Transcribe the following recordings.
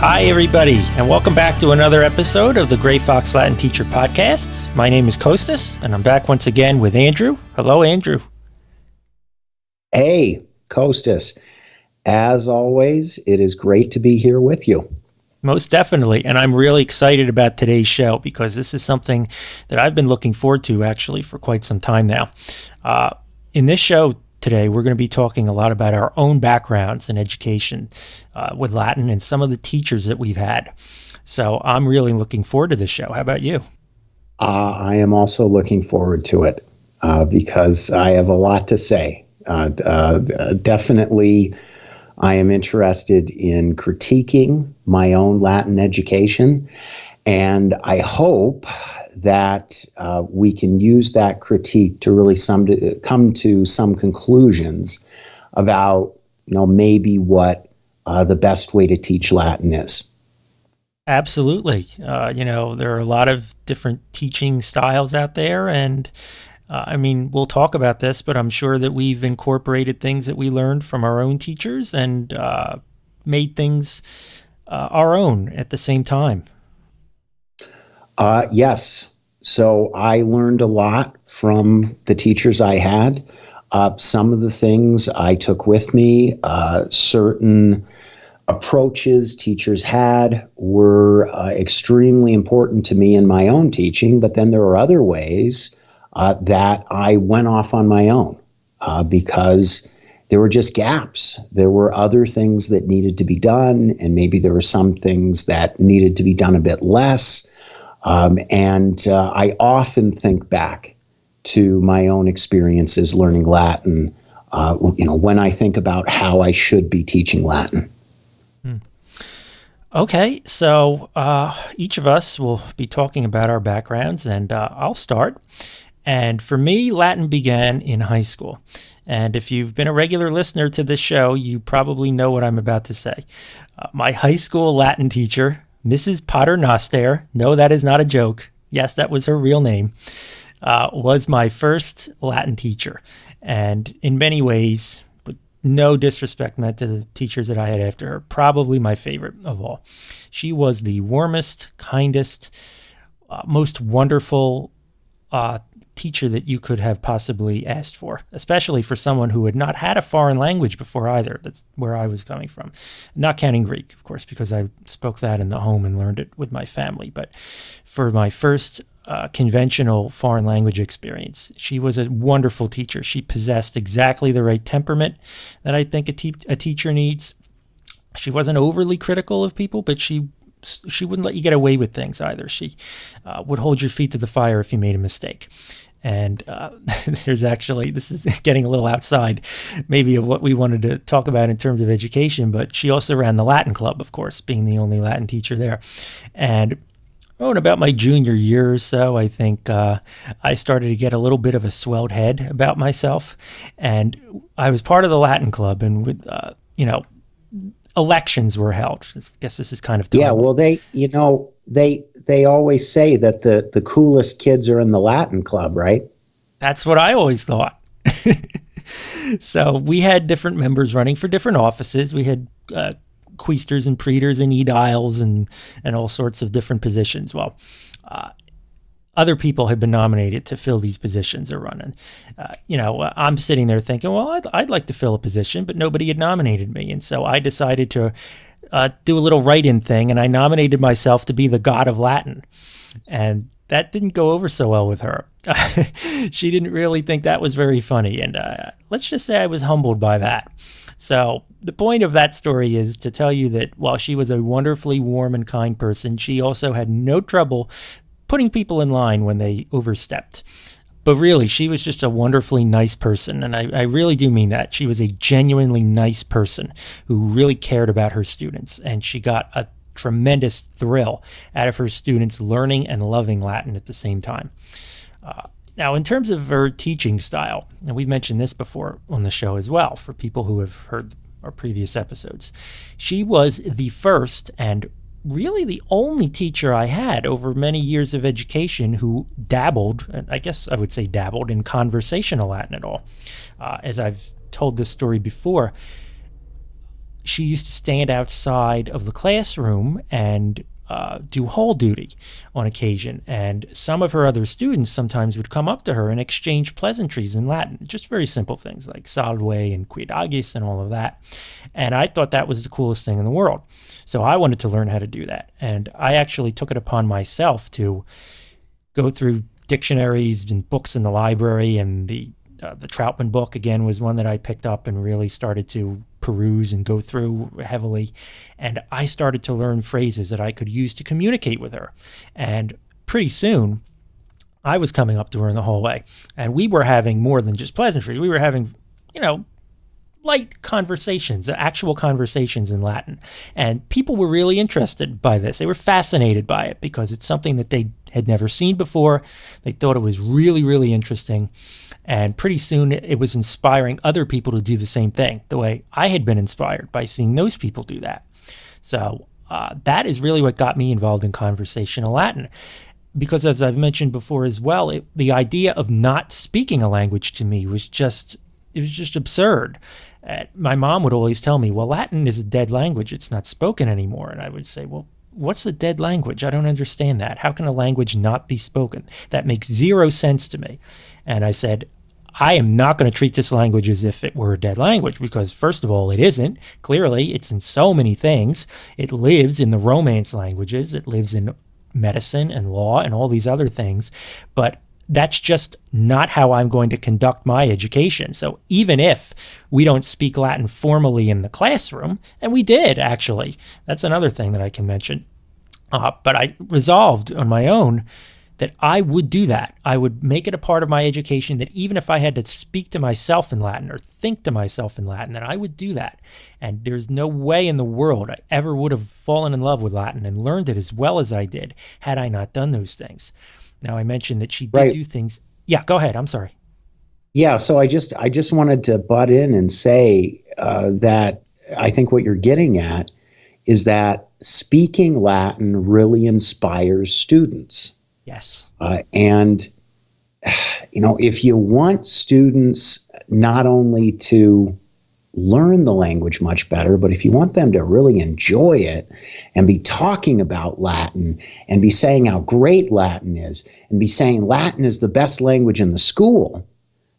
Hi, everybody, and welcome back to another episode of the Gray Fox Latin Teacher Podcast. My name is Kostas, and I'm back once again with Andrew. Hello, Andrew. Hey, Kostas. As always, it is great to be here with you. Most definitely, and I'm really excited about today's show because this is something that I've been looking forward to actually for quite some time now. In this show today, we're going to be talking a lot about our own backgrounds in education with Latin and some of the teachers that we've had. So I'm really looking forward to this show. How about you? I am also looking forward to it because I have a lot to say. Definitely, I am interested in critiquing my own Latin education, and I hope that we can use that critique to really come to some conclusions about, maybe what the best way to teach Latin is. Absolutely. There are a lot of different teaching styles out there, and we'll talk about this, but I'm sure that we've incorporated things that we learned from our own teachers and made things our own at the same time. Yes. So I learned a lot from the teachers I had. Some of the things I took with me, certain approaches teachers had were extremely important to me in my own teaching, but then there are other ways that I went off on my own because there were just gaps. There were other things that needed to be done, and maybe there were some things that needed to be done a bit less. I often think back to my own experiences learning Latin, when I think about how I should be teaching Latin. Okay, so each of us will be talking about our backgrounds, and I'll start. And for me, Latin began in high school. And if you've been a regular listener to this show, you probably know what I'm about to say. My high school Latin teacher, Mrs. Paternoster, no, that is not a joke. Yes, that was her real name, was my first Latin teacher. And in many ways, with no disrespect meant to the teachers that I had after her, probably my favorite of all. She was the warmest, kindest, most wonderful teacher that you could have possibly asked for, especially for someone who had not had a foreign language before either. That's where I was coming from. Not counting Greek, of course, because I spoke that in the home and learned it with my family. But for my first conventional foreign language experience, she was a wonderful teacher. She possessed exactly the right temperament that I think a teacher needs. She wasn't overly critical of people, but she wouldn't let you get away with things either. She would hold your feet to the fire if you made a mistake. And there's actually, this is getting a little outside maybe of what we wanted to talk about in terms of education, but she also ran the Latin club, of course, being the only Latin teacher there. And in about my junior year or so, I think I started to get a little bit of a swelled head about myself. And I was part of the Latin club, and with, elections were held. I guess this is kind of Yeah, well, they always say that the coolest kids are in the Latin club, right? That's what I always thought. So we had different members running for different offices. We had quaestors and praetors and aediles and all sorts of different positions. Well, other people had been nominated to fill these positions or run. And, I'm sitting there thinking, well, I'd like to fill a position, but nobody had nominated me. And so I decided to do a little write-in thing, and I nominated myself to be the god of Latin. And that didn't go over so well with her. She didn't really think that was very funny. And let's just say I was humbled by that. So the point of that story is to tell you that while she was a wonderfully warm and kind person, she also had no trouble putting people in line when they overstepped. But really, she was just a wonderfully nice person, and I really do mean that. She was a genuinely nice person who really cared about her students, and she got a tremendous thrill out of her students learning and loving Latin at the same time. Now, in terms of her teaching style, and we've mentioned this before on the show as well, for people who have heard our previous episodes, she was the first and really the only teacher I had over many years of education who dabbled, and I guess I would say dabbled, in conversational Latin at all. As I've told this story before, she used to stand outside of the classroom and do hall duty on occasion. And some of her other students sometimes would come up to her and exchange pleasantries in Latin, just very simple things like salve and quid agis and all of that. And I thought that was the coolest thing in the world. So I wanted to learn how to do that. And I actually took it upon myself to go through dictionaries and books in the library, and the Troutman book again was one that I picked up and really started to peruse and go through heavily. And I started to learn phrases that I could use to communicate with her. And pretty soon, I was coming up to her in the hallway, and we were having more than just pleasantries. We were having, you know, light conversations, actual conversations in Latin. And people were really interested by this. They were fascinated by it because it's something that they had never seen before. They thought it was really, really interesting. And pretty soon it was inspiring other people to do the same thing, the way I had been inspired by seeing those people do that. So that is really what got me involved in conversational Latin. Because as I've mentioned before as well, the idea of not speaking a language to me was just, it was just absurd. My mom would always tell me, well, Latin is a dead language. It's not spoken anymore. And I would say, well, what's a dead language? I don't understand that. How can a language not be spoken? That makes zero sense to me. And I said, I am not going to treat this language as if it were a dead language, because first of all, it isn't. Clearly, it's in so many things. It lives in the Romance languages. It lives in medicine and law and all these other things. But that's just not how I'm going to conduct my education. So even if we don't speak Latin formally in the classroom, and we did actually, that's another thing that I can mention. But I resolved on my own that I would do that. I would make it a part of my education, that even if I had to speak to myself in Latin or think to myself in Latin, that I would do that. And there's no way in the world I ever would have fallen in love with Latin and learned it as well as I did had I not done those things. Now, I mentioned that she did Right. do things. Yeah, go ahead. I'm sorry. Yeah. So I just wanted to butt in and say that I think what you're getting at is that speaking Latin really inspires students. Yes. And, if you want students not only to learn the language much better, but if you want them to really enjoy it and be talking about Latin and be saying how great Latin is and be saying Latin is the best language in the school,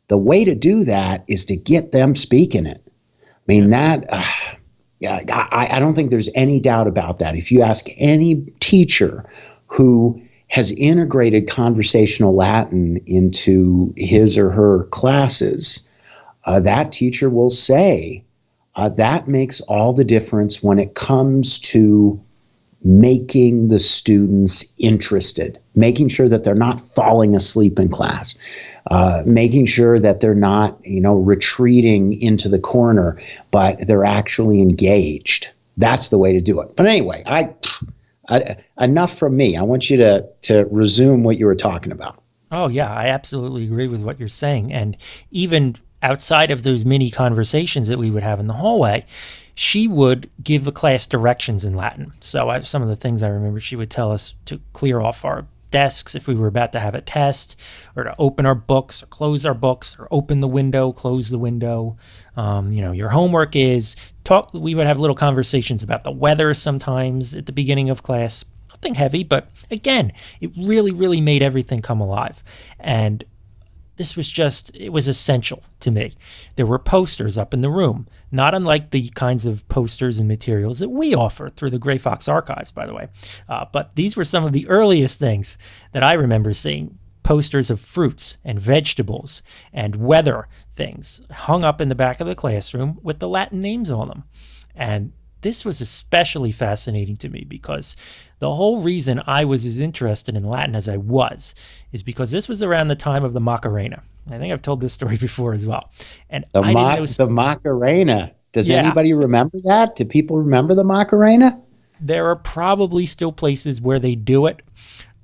the way to do that is to get them speaking it. I mean, yeah, I don't think there's any doubt about that. If you ask any teacher who has integrated conversational Latin into his or her classes, that teacher will say that makes all the difference when it comes to making the students interested, making sure that they're not falling asleep in class, making sure that they're not, retreating into the corner, but they're actually engaged. That's the way to do it. But anyway, enough from me. I want you to resume what you were talking about. Oh, yeah, I absolutely agree with what you're saying. And even outside of those mini conversations that we would have in the hallway, she would give the class directions in Latin. So some of the things I remember, she would tell us to clear off our desks if we were about to have a test, or to open our books or close our books, or open the window, close the window. Your homework is talk. We would have little conversations about the weather sometimes at the beginning of class. Nothing heavy, but again, it really, really made everything come alive. And this was it was essential to me. There were posters up in the room, not unlike the kinds of posters and materials that we offer through the Gray Fox Archives, by the way. But these were some of the earliest things that I remember seeing. Posters of fruits and vegetables and weather things hung up in the back of the classroom with the Latin names on them. And this was especially fascinating to me because the whole reason I was as interested in Latin as I was is because this was around the time of the Macarena. I think I've told this story before as well. And I didn't know. The Macarena. Does Yeah, anybody remember that? Do people remember the Macarena? there are probably still places where they do it.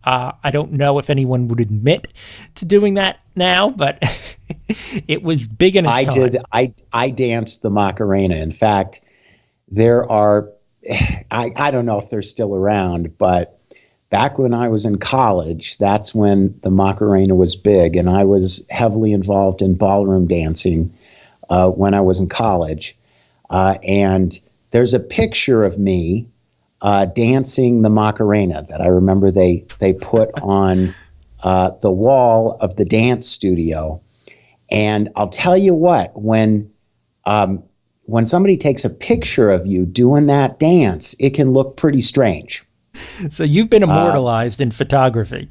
I don't know if anyone would admit to doing that now, but it was big in its I time. did. I danced the Macarena. In fact, there are, I don't know if they're still around, but back when I was in college, that's when the Macarena was big, and I was heavily involved in ballroom dancing when I was in college. And there's a picture of me dancing the Macarena that I remember they put on the wall of the dance studio. And I'll tell you what, when somebody takes a picture of you doing that dance, it can look pretty strange. So you've been immortalized in photography.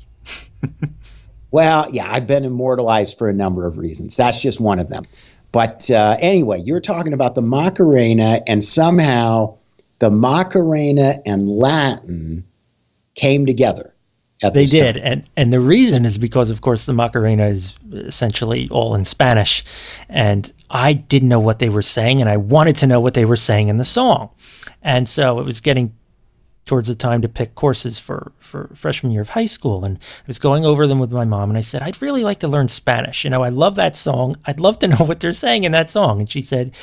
Well, yeah, I've been immortalized for a number of reasons. That's just one of them. But anyway, you're talking about the Macarena, and somehow the Macarena and Latin came together at They this did, time. and the reason is because, of course, the Macarena is essentially all in Spanish, and I didn't know what they were saying, and I wanted to know what they were saying in the song, and so it was getting towards the time to pick courses for freshman year of high school, and I was going over them with my mom, and I said, I'd really like to learn Spanish. You know, I love that song. I'd love to know what they're saying in that song. And she said,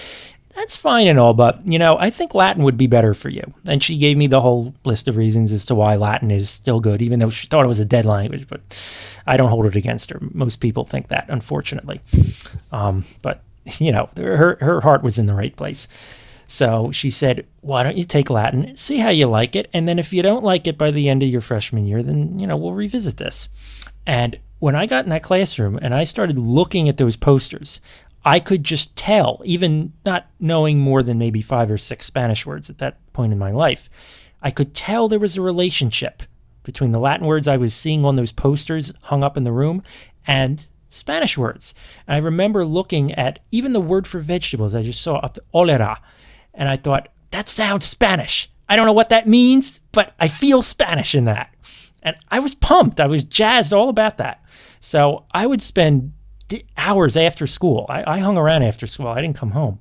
that's fine and all, but, you know, I think Latin would be better for you. And she gave me the whole list of reasons as to why Latin is still good, even though she thought it was a dead language, but I don't hold it against her. Most people think that, unfortunately. But, you know, her heart was in the right place. So she said, why don't you take Latin, see how you like it, and then if you don't like it by the end of your freshman year, then, you know, we'll revisit this. And when I got in that classroom and I started looking at those posters, I could just tell, even not knowing more than maybe 5 or 6 Spanish words at that point in my life, I could tell there was a relationship between the Latin words I was seeing on those posters hung up in the room and Spanish words. And I remember looking at even the word for vegetables I just saw up to olera, and I thought, that sounds Spanish. I don't know what that means, but I feel Spanish in that. And I was pumped. I was jazzed all about that. So I would spend hours after school. I hung around after school. I didn't come home.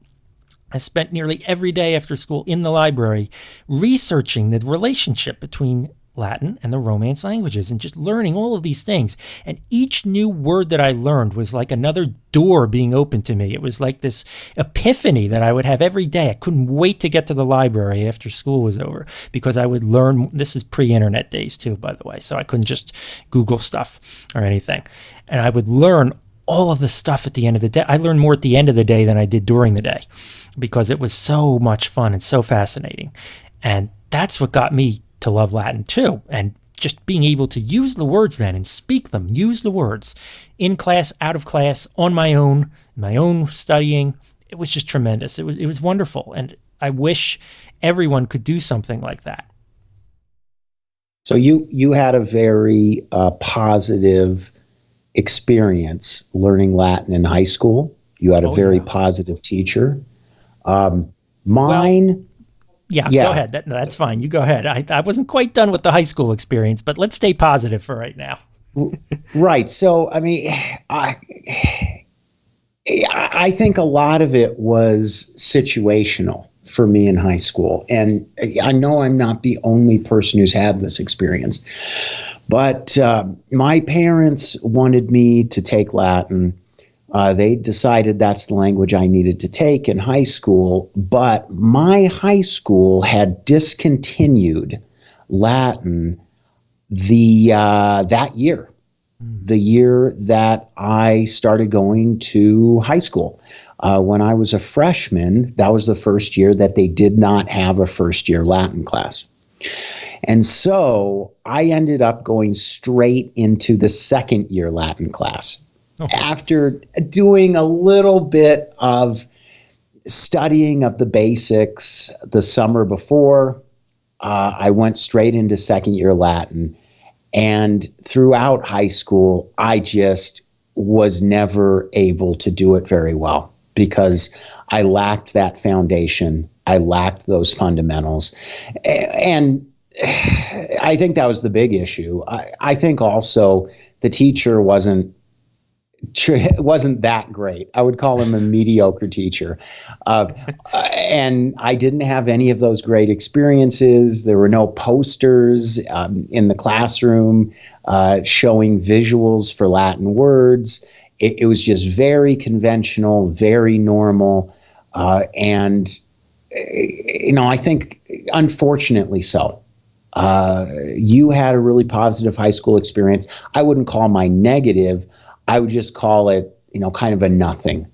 I spent nearly every day after school in the library researching the relationship between Latin and the Romance languages and just learning all of these things. And each new word that I learned was like another door being opened to me. It was like this epiphany that I would have every day. I couldn't wait to get to the library after school was over because I would learn. This is pre-internet days too, by the way, so I couldn't just Google stuff or anything. And I would learn all of the stuff at the end of the day. I learned more at the end of the day than I did during the day because it was so much fun and so fascinating. And that's what got me to love Latin too. And just being able to use the words then and speak them, use the words in class, out of class, on my own studying. It was just tremendous. It was wonderful. And I wish everyone could do something like that. So you had a very positive experience learning Latin in high school. You had a very positive teacher. Mine. Well, yeah, go ahead. That's fine. You go ahead. I wasn't quite done with the high school experience, but let's stay positive for right now. Right. So, I mean, I think a lot of it was situational for me in high school. And I know I'm not the only person who's had this experience, but my parents wanted me to take Latin. They decided that's the language I needed to take in high school, but my high school had discontinued Latin that year, the year that I started going to high school. When I was a freshman, that was the first year that they did not have a first-year Latin class. And so I ended up going straight into the second-year Latin class. After doing a little bit of studying of the basics the summer before, I went straight into second year Latin. And throughout high school, I just was never able to do it very well because I lacked that foundation. I lacked those fundamentals. And I think that was the big issue. I think also the teacher wasn't that great. I would call him a mediocre teacher. And I didn't have any of those great experiences. There were no posters in the classroom showing visuals for Latin words. It was just very conventional, very normal. And, I think unfortunately so. You had a really positive high school experience. I wouldn't call mine negative. I would just call it, kind of a nothing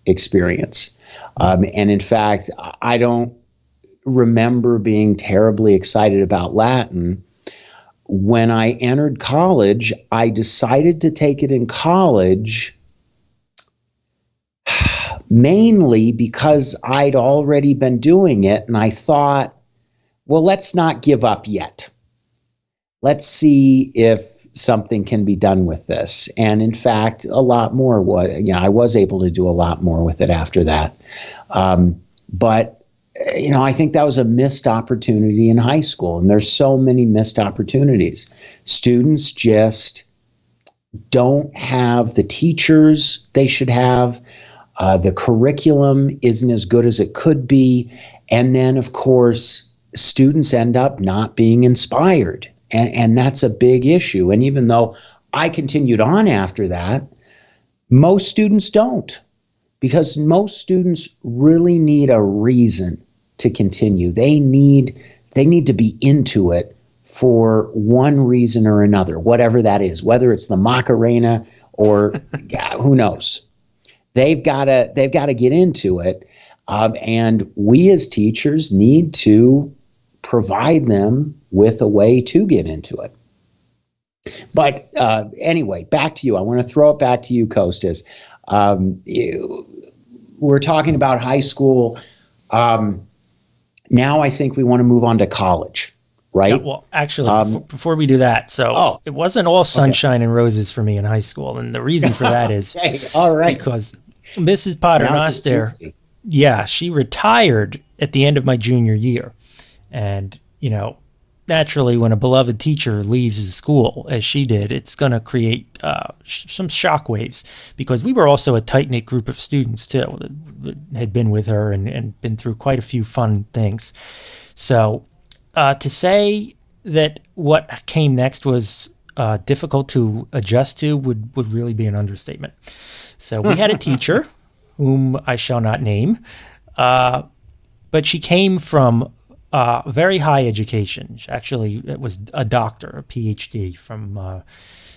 experience. And in fact, I don't remember being terribly excited about Latin. When I entered college, I decided to take it in college mainly because I'd already been doing it. And I thought, well, let's not give up yet. Let's see if something can be done with this. And in fact, a lot more I was able to do a lot more with it after that. But I think that was a missed opportunity in high school. And there's so many missed opportunities. Students just don't have the teachers they should have. The curriculum isn't as good as it could be. And then, of course, students end up not being inspired. And that's a big issue. And even though I continued on after that, most students don't, because most students really need a reason to continue. They need to be into it for one reason or another, whatever that is, whether it's the Macarena or who knows. They've got to get into it, and we as teachers need to provide them with a way to get into it. But anyway, back to you. I want to throw it back to you, Kostas. We're talking about high school. Now I think we want to move on to college, right? Yeah, well, actually, before we do that, it wasn't all sunshine and roses for me in high school. And the reason for that is all right, because Mrs. Paternoster, she retired at the end of my junior year. And, naturally, when a beloved teacher leaves the school, as she did, it's going to create some shockwaves, because we were also a tight-knit group of students, too, that had been with her and been through quite a few fun things. So to say that what came next was difficult to adjust to would really be an understatement. So we had a teacher, whom I shall not name, but she came from very high education. Actually, it was a doctor, a PhD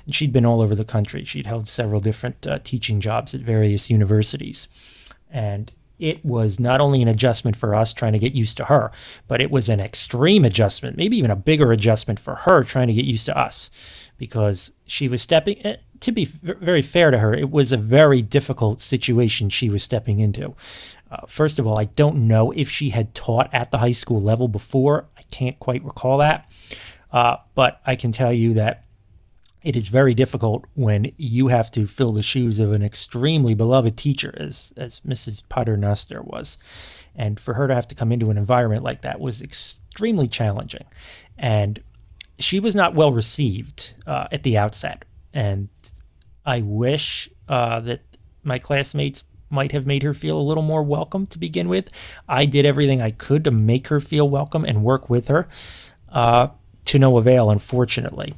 and she'd been all over the country. She'd held several different teaching jobs at various universities. And it was not only an adjustment for us trying to get used to her, but it was an extreme adjustment, maybe even a bigger adjustment for her trying to get used to us, because she was stepping, to be very fair to her, it was a very difficult situation she was stepping into. First of all, I don't know if she had taught at the high school level before. I can't quite recall that. But I can tell you that it is very difficult when you have to fill the shoes of an extremely beloved teacher, as Mrs. Paternoster was. And for her to have to come into an environment like that was extremely challenging. And she was not well received at the outset. And I wish that my classmates might have made her feel a little more welcome to begin with. I did everything I could to make her feel welcome and work with her, to no avail, unfortunately.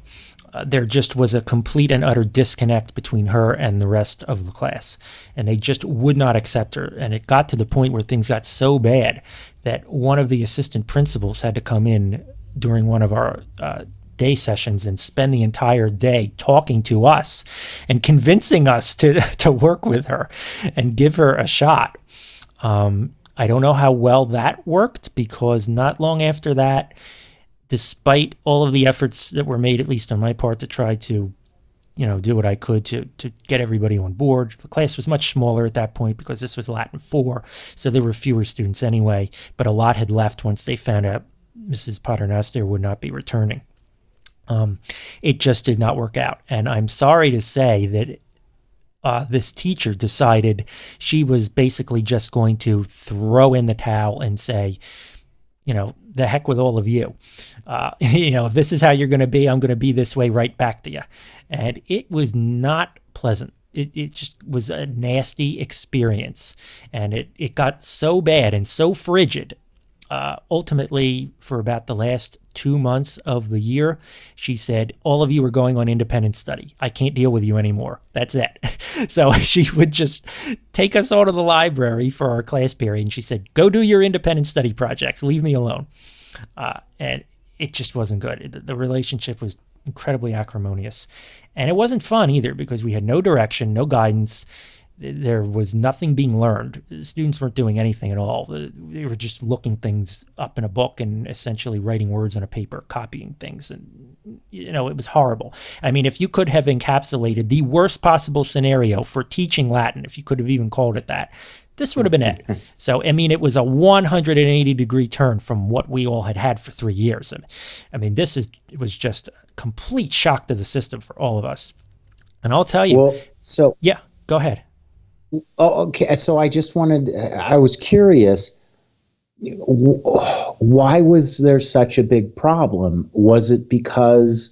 There just was a complete and utter disconnect between her and the rest of the class, and they just would not accept her. And it got to the point where things got so bad that one of the assistant principals had to come in during one of our day sessions and spend the entire day talking to us and convincing us to work with her and give her a shot. I don't know how well that worked, because not long after that, despite all of the efforts that were made, at least on my part, to try to, do what I could to get everybody on board. The class was much smaller at that point because this was Latin 4, so there were fewer students anyway, but a lot had left once they found out Mrs. Paternoster would not be returning. It just did not work out. And I'm sorry to say that this teacher decided she was basically just going to throw in the towel and say, the heck with all of you. If this is how you're going to be, I'm going to be this way right back to you. And it was not pleasant. It just was a nasty experience. And it got so bad and so frigid. Ultimately, for about the last 2 months of the year, she said, all of you are going on independent study. I can't deal with you anymore. That's it. So she would just take us out of the library for our class period, and she said, go do your independent study projects. Leave me alone. And it just wasn't good. The relationship was incredibly acrimonious. And it wasn't fun either, because we had no direction, no guidance. There was nothing being learned. Students weren't doing anything at all. They were just looking things up in a book and essentially writing words on a paper, copying things. And, it was horrible. I mean, if you could have encapsulated the worst possible scenario for teaching Latin, if you could have even called it that, this would have been it. So, I mean, it was a 180-degree turn from what we all had for 3 years. I mean, it was just a complete shock to the system for all of us. And I'll tell you, Well, so yeah, go ahead. okay. So I was curious. Why was there such a big problem? Was it because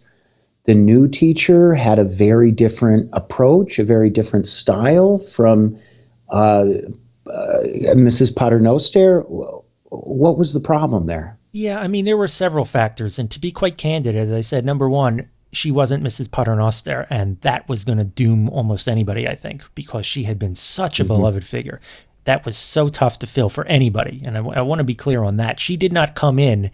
the new teacher had a very different approach, a very different style from Mrs. Paternoster? What was the problem there? Yeah, I mean, there were several factors. And to be quite candid, as I said, number one, she wasn't Mrs. Paternoster, and that was going to doom almost anybody, I think, because she had been such a beloved figure. That was so tough to fill for anybody. And I want to be clear on that. She did not come in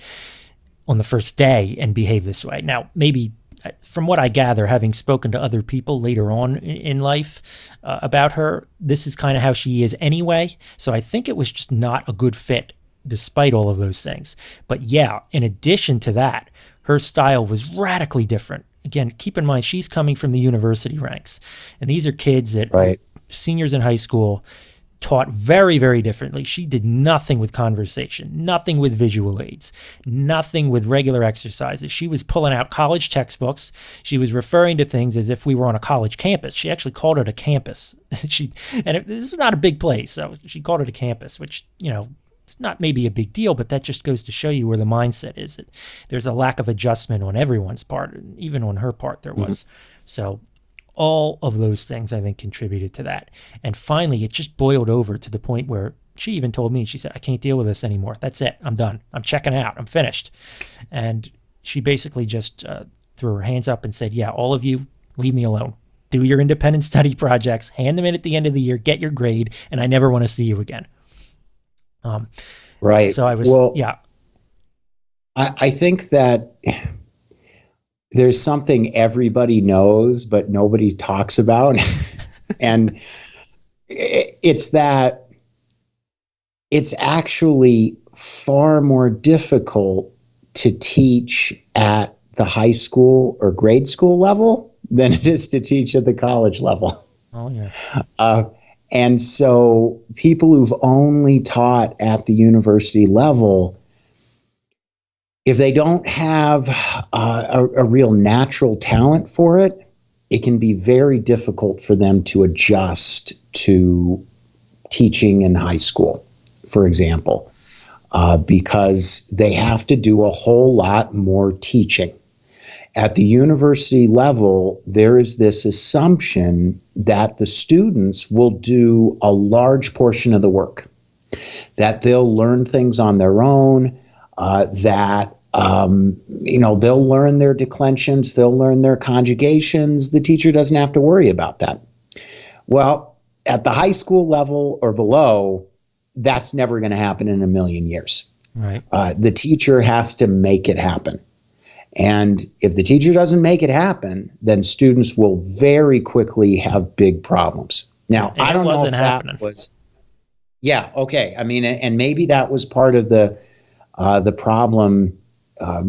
on the first day and behave this way. Now, maybe from what I gather, having spoken to other people later on in life about her, this is kind of how she is anyway. So I think it was just not a good fit despite all of those things. But yeah, in addition to that, her style was radically different. Again, keep in mind, she's coming from the university ranks. And these are kids that Right. are seniors in high school, taught very, very differently. She did nothing with conversation, nothing with visual aids, nothing with regular exercises. She was pulling out college textbooks. She was referring to things as if we were on a college campus. She actually called it a campus. This is not a big place, so she called it a campus, which, it's not maybe a big deal, but that just goes to show you where the mindset is. That there's a lack of adjustment on everyone's part, and even on her part there was. So all of those things, I think, contributed to that. And finally, it just boiled over to the point where she even told me, she said, I can't deal with this anymore. That's it. I'm done. I'm checking out. I'm finished. And she basically just threw her hands up and said, yeah, all of you, leave me alone. Do your independent study projects, hand them in at the end of the year, get your grade, and I never want to see you again. Right. So I was, Well, yeah. I think that there's something everybody knows, but nobody talks about. And it's that it's actually far more difficult to teach at the high school or grade school level than it is to teach at the college level. Oh, yeah. And so people who've only taught at the university level, if they don't have a real natural talent for it, it can be very difficult for them to adjust to teaching in high school, for example, because they have to do a whole lot more teaching. At the university level, there is this assumption that the students will do a large portion of the work, that they'll learn things on their own, that they'll learn their declensions, they'll learn their conjugations. The teacher doesn't have to worry about that. Well, at the high school level or below, that's never going to happen in a million years. Right. The teacher has to make it happen. And if the teacher doesn't make it happen, then students will very quickly have big problems. Now, I don't know if that was, yeah, okay. I mean, and maybe that was part of the problem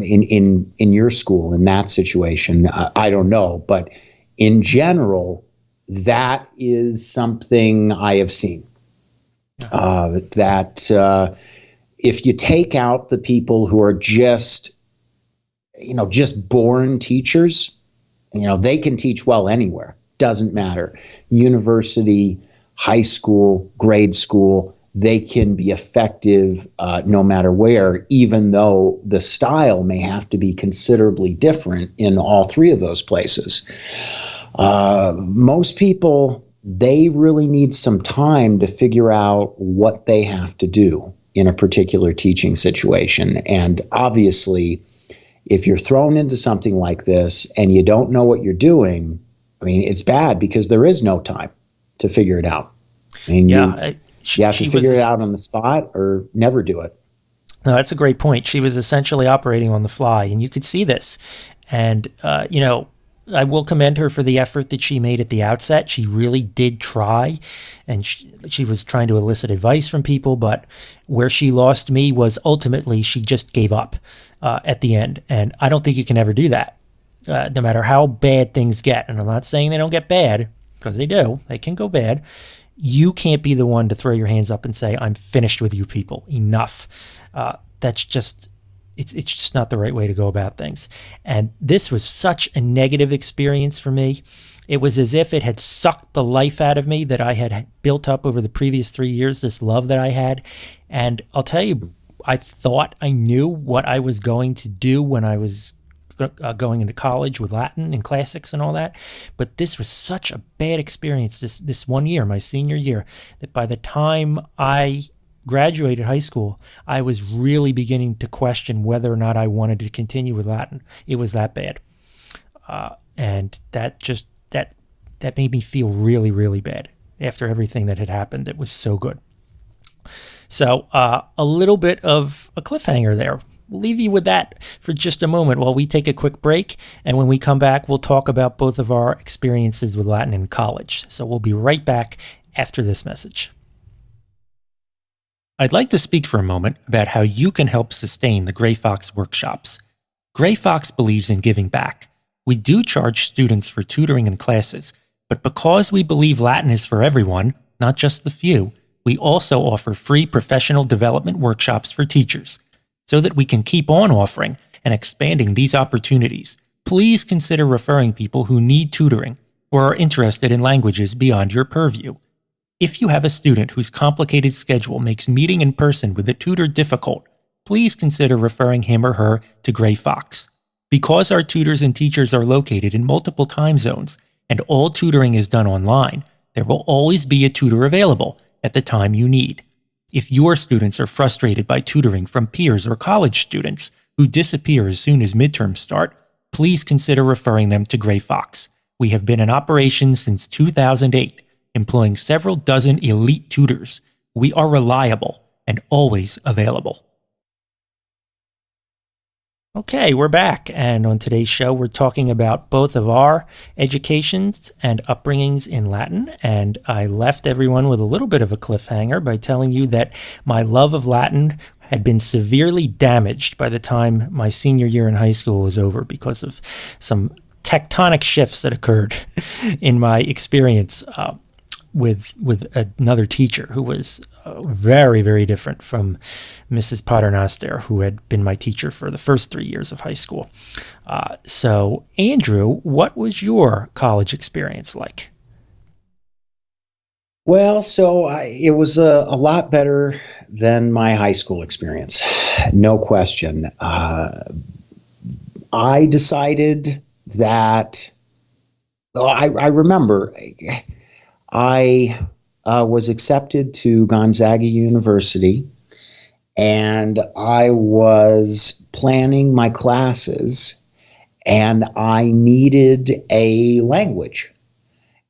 in your school in that situation. I don't know, but in general, that is something I have seen. That if you take out the people who are just born teachers, they can teach well anywhere. Doesn't matter. University, high school, grade school, they can be effective no matter where, even though the style may have to be considerably different in all three of those places. Most people, they really need some time to figure out what they have to do in a particular teaching situation. And obviously, if you're thrown into something like this and you don't know what you're doing, I mean, it's bad because there is no time to figure it out. I mean, you have to figure it out on the spot or never do it. No, that's a great point. She was essentially operating on the fly, and you could see this. And, I will commend her for the effort that she made at the outset. She really did try, and she was trying to elicit advice from people, but where she lost me was ultimately she just gave up at the end. And I don't think you can ever do that, no matter how bad things get. And I'm not saying they don't get bad, because they do. They can go bad. You can't be the one to throw your hands up and say, I'm finished with you people. Enough. That's just it's just not the right way to go about things. And this was such a negative experience for me. It was as if it had sucked the life out of me that I had built up over the previous 3 years, this love that I had. And I'll tell you, I thought I knew what I was going to do when I was going into college with Latin and classics and all that. But this was such a bad experience this 1 year, my senior year, that by the time I graduated high school, I was really beginning to question whether or not I wanted to continue with Latin. It was that bad. And that made me feel really, really bad after everything that had happened that was so good. So a little bit of a cliffhanger there. We'll leave you with that for just a moment while we take a quick break. And when we come back, we'll talk about both of our experiences with Latin in college. So we'll be right back after this message. I'd like to speak for a moment about how you can help sustain the Gray Fox workshops. Gray Fox believes in giving back. We do charge students for tutoring and classes, but because we believe Latin is for everyone, not just the few, we also offer free professional development workshops for teachers. So that we can keep on offering and expanding these opportunities, please consider referring people who need tutoring or are interested in languages beyond your purview. If you have a student whose complicated schedule makes meeting in person with a tutor difficult, please consider referring him or her to Gray Fox. Because our tutors and teachers are located in multiple time zones and all tutoring is done online, there will always be a tutor available at the time you need. If your students are frustrated by tutoring from peers or college students who disappear as soon as midterms start, please consider referring them to Gray Fox. We have been in operation since 2008, employing several dozen elite tutors. We are reliable and always available. Okay, we're back, and on today's show we're talking about both of our educations and upbringings in Latin, and I left everyone with a little bit of a cliffhanger by telling you that my love of Latin had been severely damaged by the time my senior year in high school was over because of some tectonic shifts that occurred in my experience with another teacher who was very, very different from Mrs. Paternoster, who had been my teacher for the first 3 years of high school. So, Andrew, what was your college experience like? Well, it was a lot better than my high school experience, no question. I decided that, I remember I was accepted to Gonzaga University, and I was planning my classes, and I needed a language.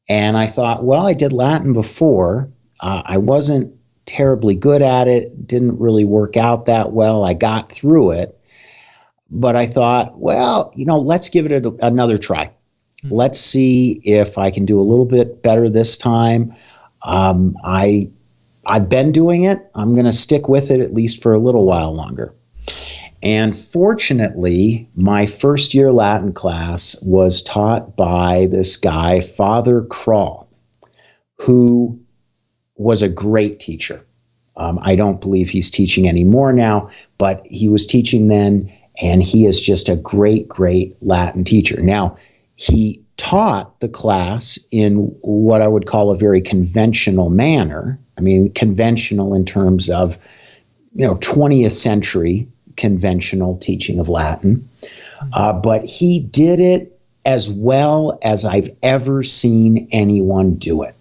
And I thought, well, I did Latin before. I wasn't terribly good at it, didn't really work out that well. I got through it. But I thought, well, let's give it another try. Let's see if I can do a little bit better this time. I've been doing it. I'm going to stick with it at least for a little while longer. And fortunately, my first year Latin class was taught by this guy, Father Kral, who was a great teacher. I don't believe he's teaching anymore now, but he was teaching then, and he is just a great, great Latin teacher. Now, he taught the class in what I would call a very conventional manner. I mean, conventional in terms of, 20th century conventional teaching of Latin. But he did it as well as I've ever seen anyone do it.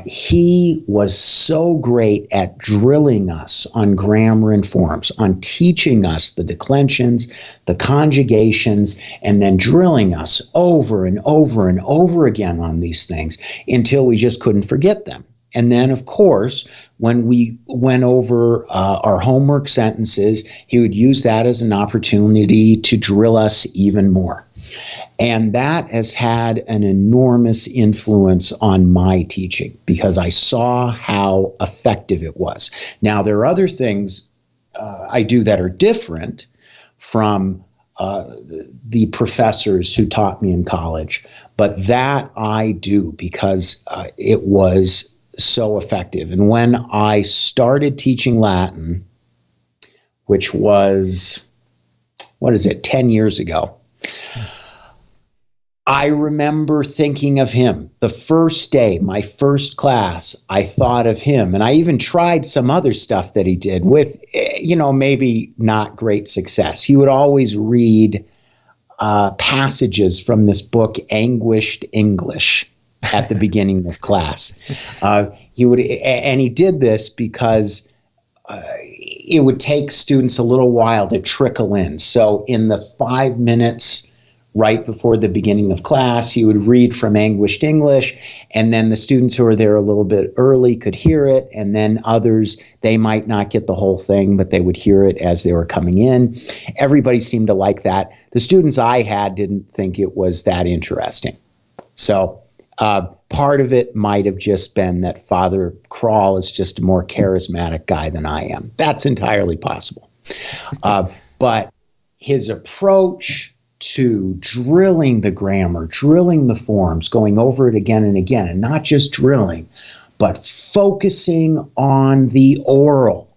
He was so great at drilling us on grammar and forms, on teaching us the declensions, the conjugations, and then drilling us over and over and over again on these things until we just couldn't forget them. And then, of course, when we went over our homework sentences, he would use that as an opportunity to drill us even more. And that has had an enormous influence on my teaching because I saw how effective it was. Now, there are other things I do that are different from the professors who taught me in college, but that I do because it was so effective. And when I started teaching Latin, which was, 10 years ago, I remember thinking of him. The first day, my first class, I thought of him. And I even tried some other stuff that he did with, maybe not great success. He would always read passages from this book, Anguished English, at the beginning of class. He did this because it would take students a little while to trickle in. So in the 5 minutes right before the beginning of class, he would read from Anguished English, and then the students who were there a little bit early could hear it, and then others, they might not get the whole thing, but they would hear it as they were coming in. Everybody seemed to like that. The students I had didn't think it was that interesting. So part of it might have just been that Father Crawl is just a more charismatic guy than I am. That's entirely possible. But his approach to drilling the grammar, drilling the forms, going over it again and again, and not just drilling, but focusing on the oral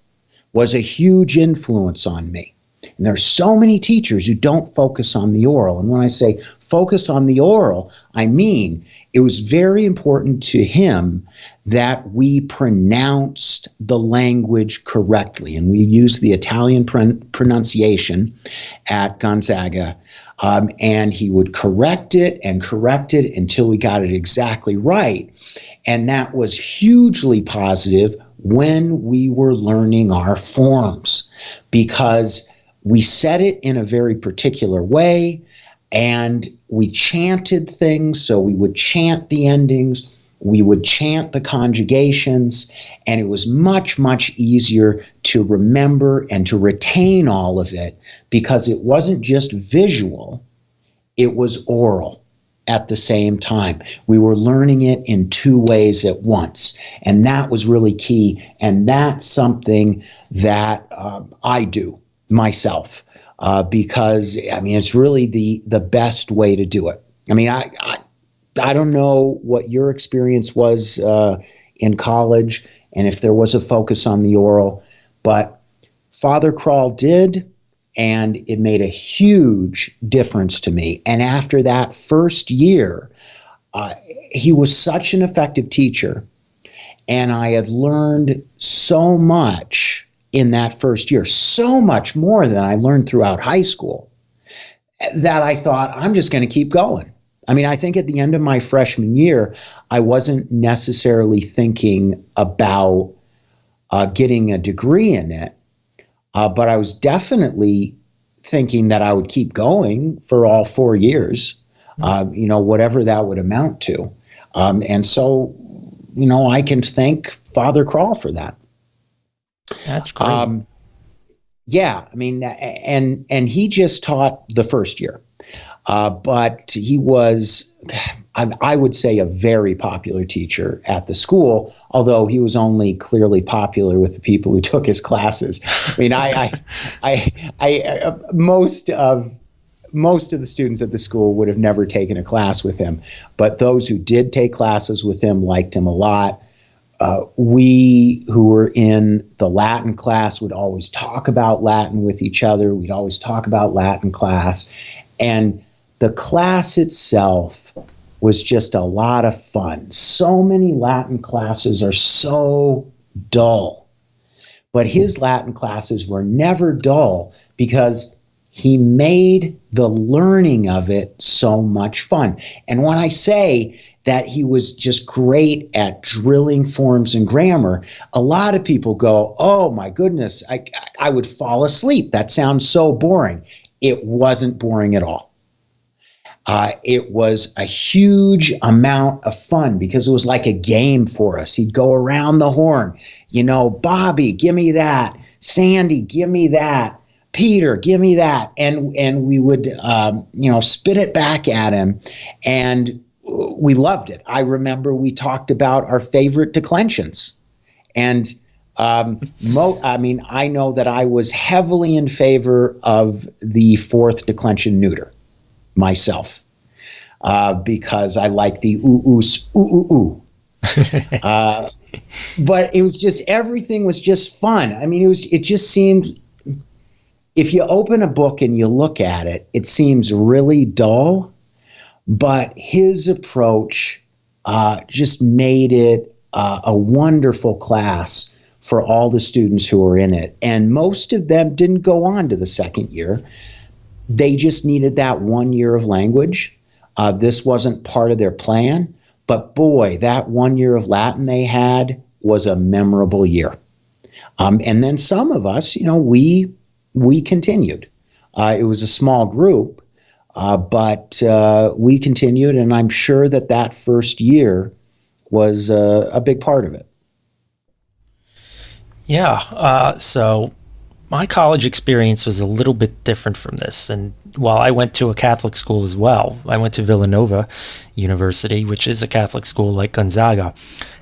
was a huge influence on me. And there are so many teachers who don't focus on the oral. And when I say focus on the oral, I mean it was very important to him that we pronounced the language correctly. And we used the Italian pronunciation at Gonzaga. And he would correct it until we got it exactly right. And that was hugely positive when we were learning our forms because we said it in a very particular way and we chanted things. So we would chant the endings, we would chant the conjugations, and it was much, much easier to remember and to retain all of it because it wasn't just visual, it was oral at the same time. We were learning it in two ways at once, and that was really key, and that's something that I do myself because, it's really the best way to do it. I don't know what your experience was in college and if there was a focus on the oral, but Father Crawl did, and it made a huge difference to me. And after that first year, he was such an effective teacher, and I had learned so much in that first year, so much more than I learned throughout high school, that I thought, I'm just going to keep going. I think at the end of my freshman year, I wasn't necessarily thinking about getting a degree in it, but I was definitely thinking that I would keep going for all 4 years, whatever that would amount to. And so, I can thank Father Crawl for that. That's great. And he just taught the first year. But he was, I would say, a very popular teacher at the school, although he was only clearly popular with the people who took his classes. Most of the students at the school would have never taken a class with him, but those who did take classes with him liked him a lot. We who were in the Latin class would always talk about Latin with each other. We'd always talk about Latin class. And the class itself was just a lot of fun. So many Latin classes are so dull. But his Latin classes were never dull because he made the learning of it so much fun. And when I say that he was just great at drilling forms and grammar, a lot of people go, oh my goodness, I would fall asleep. That sounds so boring. It wasn't boring at all. It was a huge amount of fun because it was like a game for us. He'd go around the horn, Bobby, give me that. Sandy, give me that. Peter, give me that. And we would, spit it back at him. And we loved it. I remember we talked about our favorite declensions. And I know that I was heavily in favor of the fourth declension neuter myself, because I like the ooh. But it was just, everything was just fun. I mean, it just seemed, if you open a book and you look at it, it seems really dull, but his approach just made it a wonderful class for all the students who were in it. And most of them didn't go on to the second year. They just needed that 1 year of language. This wasn't part of their plan, but boy, that 1 year of Latin they had was a memorable year. And then some of us, we continued. It was a small group, but we continued, and I'm sure that first year was a big part of it. Yeah. So my college experience was a little bit different from this. And while I went to a Catholic school as well, I went to Villanova University, which is a Catholic school like Gonzaga.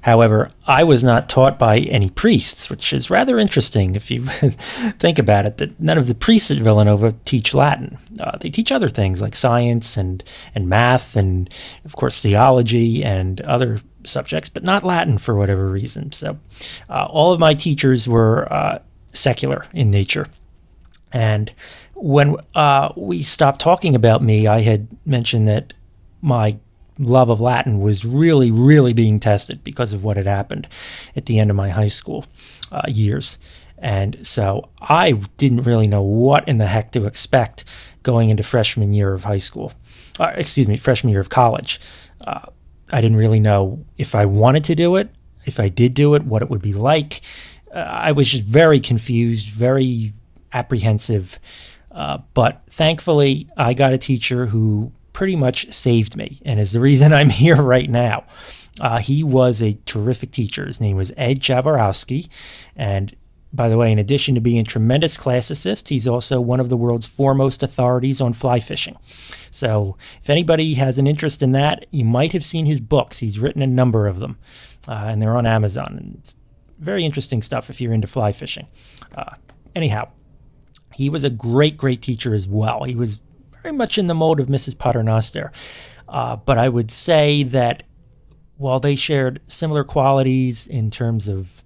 However, I was not taught by any priests, which is rather interesting if you think about it, that none of the priests at Villanova teach Latin. They teach other things like science and math and, of course, theology and other subjects, but not Latin for whatever reason. So all of my teachers were secular in nature. And when we stopped talking about me, I had mentioned that my love of Latin was really, really being tested because of what had happened at the end of my high school years. And so I didn't really know what in the heck to expect going into freshman year of high school. Freshman year of college. I didn't really know if I wanted to do it, if I did do it, what it would be like. I was just very confused, very apprehensive. But thankfully, I got a teacher who pretty much saved me and is the reason I'm here right now. He was a terrific teacher. His name was Ed Jaworowski. And by the way, in addition to being a tremendous classicist, he's also one of the world's foremost authorities on fly fishing. So if anybody has an interest in that, you might have seen his books. He's written a number of them, and they're on Amazon. And it's very interesting stuff if you're into fly fishing. Anyhow, he was a great, great teacher as well. He was very much in the mode of Mrs. Paternoster. But I would say that while they shared similar qualities in terms of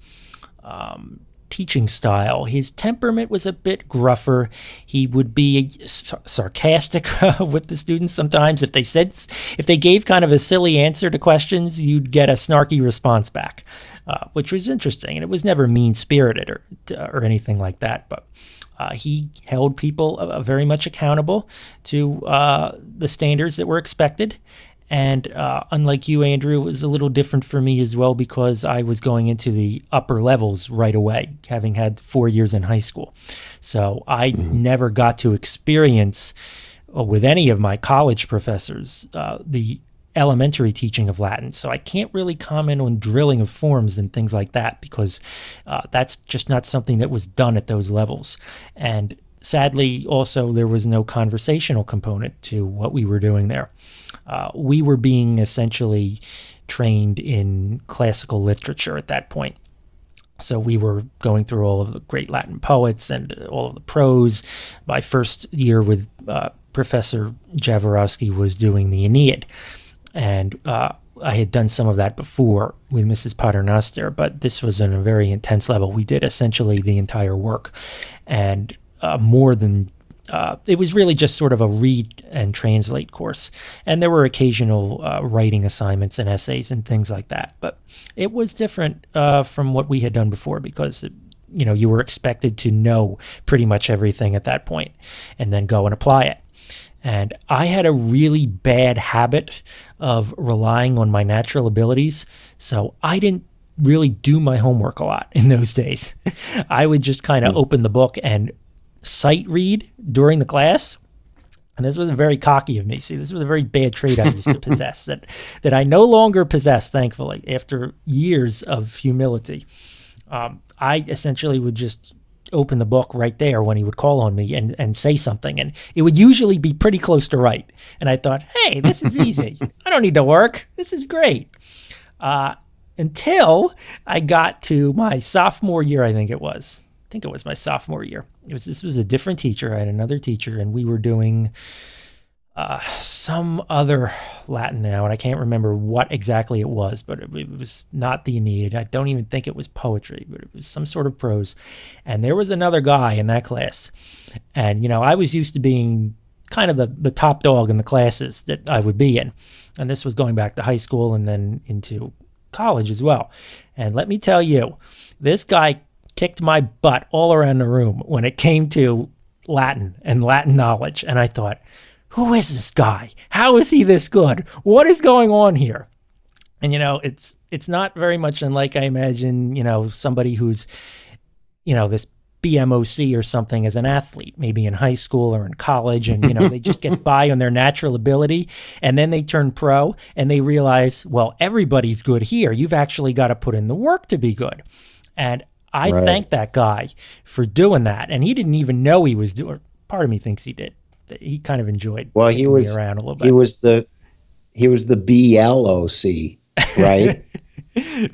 teaching style, his temperament was a bit gruffer. He would be sarcastic with the students sometimes. If they gave kind of a silly answer to questions, you'd get a snarky response back, which was interesting. And it was never mean-spirited or anything like that. But he held people very much accountable to the standards that were expected. And unlike you, Andrew, it was a little different for me as well because I was going into the upper levels right away, having had 4 years in high school. So I never got to experience with any of my college professors the elementary teaching of Latin. So I can't really comment on drilling of forms and things like that because that's just not something that was done at those levels. And sadly, also, there was no conversational component to what we were doing there. We were being essentially trained in classical literature at that point. So we were going through all of the great Latin poets and all of the prose. My first year with Professor Jaworowski was doing the Aeneid. And I had done some of that before with Mrs. Paternoster, but this was on a very intense level. We did essentially the entire work. And more than it was really just sort of a read and translate course. And there were occasional writing assignments and essays and things like that. But it was different from what we had done before because, you were expected to know pretty much everything at that point and then go and apply it. And I had a really bad habit of relying on my natural abilities. So I didn't really do my homework a lot in those days. I would just kind of open the book and sight read during the class, And this was very cocky of me. See, this was a very bad trait I used to possess that I no longer possess, thankfully, after years of humility. I essentially would just open the book right there when he would call on me and say something. And it would usually be pretty close to right. And I thought, hey, this is easy. I don't need to work. This is great. Until I got to my sophomore year, I think it was. I think it was my sophomore year. This was a different teacher. I had another teacher, and we were doing some other Latin now, and I can't remember what exactly it was, but it was not the Aeneid. I don't even think it was poetry, but it was some sort of prose. And there was another guy in that class, and I was used to being kind of the top dog in the classes that I would be in, and this was going back to high school and then into college as well. And let me tell you, this guy kicked my butt all around the room when it came to Latin and Latin knowledge, and I thought, who is this guy? How is he this good? What is going on here? And it's not very much unlike I imagine, somebody who's, this BMOC or something as an athlete, maybe in high school or in college, and they just get by on their natural ability, and then they turn pro and they realize, well, everybody's good here. You've actually got to put in the work to be good. And I thank that guy for doing that. And he didn't even know he was doing. Part of me thinks he did. He kind of enjoyed kicking me around a little bit. He was the BLOC, right?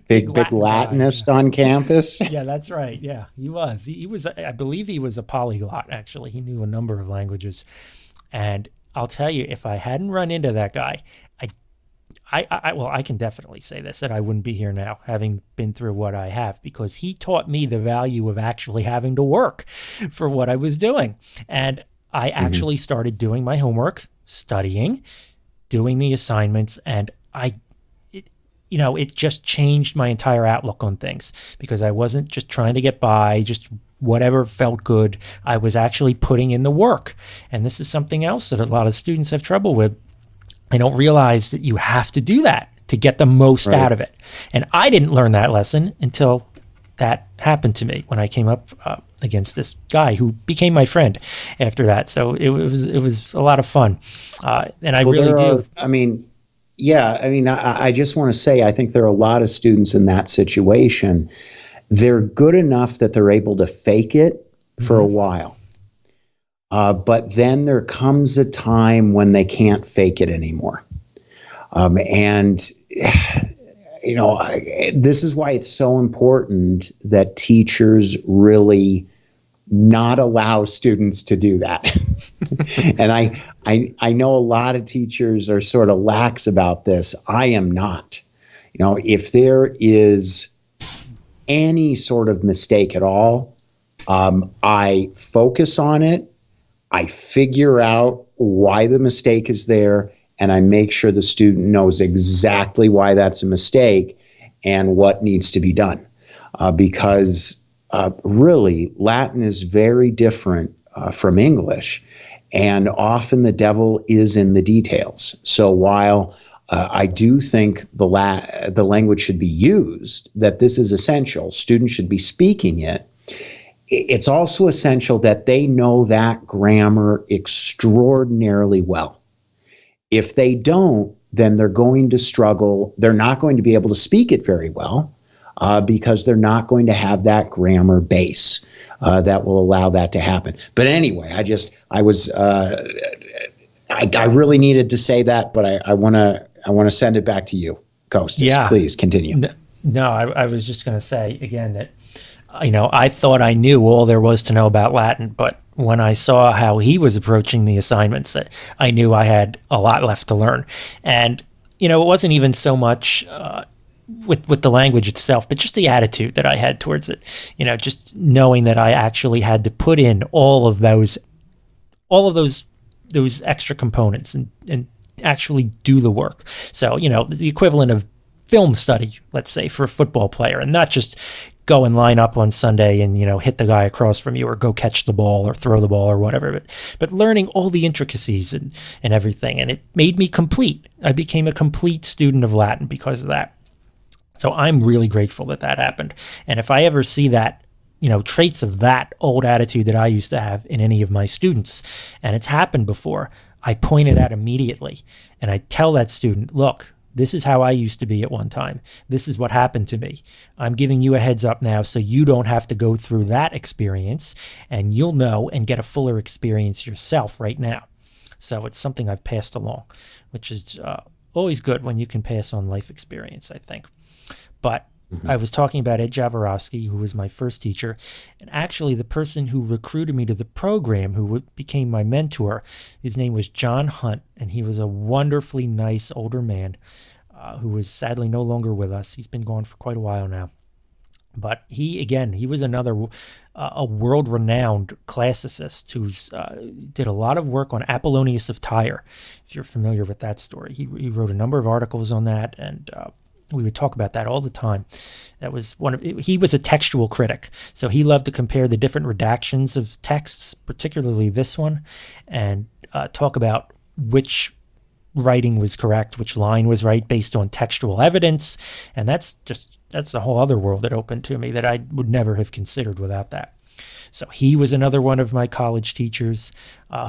big Latinist on campus. Yeah, that's right. Yeah, he was. He was. I believe he was a polyglot. Actually, he knew a number of languages. And I'll tell you, if I hadn't run into that guy, I can definitely say this, that I wouldn't be here now, having been through what I have, because he taught me the value of actually having to work for what I was doing. And I actually started doing my homework, studying, doing the assignments, and it just changed my entire outlook on things, because I wasn't just trying to get by, just whatever felt good. I was actually putting in the work. And this is something else that a lot of students have trouble with. They don't realize that you have to do that to get the most out of it. And I didn't learn that lesson until that happened to me when I came up against this guy who became my friend after that. So it was a lot of fun, and I really do. I just want to say, I think there are a lot of students in that situation. They're good enough that they're able to fake it for a while, but then there comes a time when they can't fake it anymore, this is why it's so important that teachers really not allow students to do that. And I know a lot of teachers are sort of lax about this. I am not. If there is any sort of mistake at all, I focus on it. I figure out why the mistake is there, and I make sure the student knows exactly why that's a mistake and what needs to be done. Because really, Latin is very different from English, and often the devil is in the details. So while I do think the language should be used, that this is essential, students should be speaking it, it's also essential that they know that grammar extraordinarily well. If they don't, then they're going to struggle. They're not going to be able to speak it very well because they're not going to have that grammar base that will allow that to happen. But anyway, I really needed to say that, but I want to send it back to you, Kostas. Yeah. Please continue. No, I was just going to say again that, I thought I knew all there was to know about Latin, but when I saw how he was approaching the assignments, I knew I had a lot left to learn. And, it wasn't even so much with the language itself, but just the attitude that I had towards it. Just knowing that I actually had to put in all of those extra components and actually do the work. So, the equivalent of film study, let's say, for a football player, and not just go and line up on Sunday and, hit the guy across from you or go catch the ball or throw the ball or whatever, but learning all the intricacies and everything. And it made me complete. I became a complete student of Latin because of that. So I'm really grateful that happened. And if I ever see that, traits of that old attitude that I used to have in any of my students, and it's happened before, I point it out immediately. And I tell that student, look, this is how I used to be at one time. This is what happened to me. I'm giving you a heads up now so you don't have to go through that experience, and you'll know and get a fuller experience yourself right now. So it's something I've passed along, which is always good when you can pass on life experience, I think. But I was talking about Ed Jaworowski, who was my first teacher, and actually the person who recruited me to the program, who became my mentor, his name was John Hunt, and he was a wonderfully nice older man who is sadly no longer with us. He's been gone for quite a while now. But he was another a world-renowned classicist who's did a lot of work on Apollonius of Tyre, if you're familiar with that story. He wrote a number of articles on that, and we would talk about that all the time. That was he was a textual critic, so he loved to compare the different redactions of texts, particularly this one, and talk about which writing was correct, which line was right based on textual evidence. And that's a whole other world that opened to me that I would never have considered without that. So he was another one of my college teachers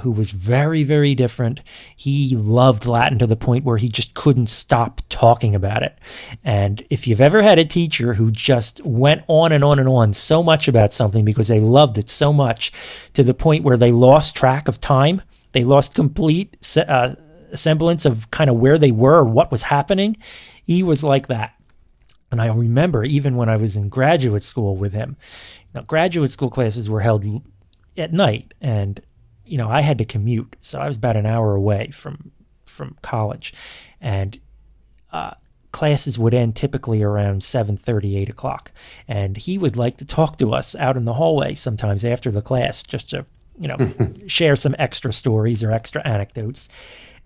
who was very, very different. He loved Latin to the point where he just couldn't stop talking about it. And if you've ever had a teacher who just went on and on and on so much about something because they loved it so much to the point where they lost track of time, they lost complete semblance of kind of where they were or what was happening, he was like that. And I remember even when I was in graduate school with him. Now, graduate school classes were held at night, and I had to commute, so I was about an hour away from college, and classes would end typically around 7:30, 8 o'clock, and he would like to talk to us out in the hallway sometimes after the class, just to share some extra stories or extra anecdotes.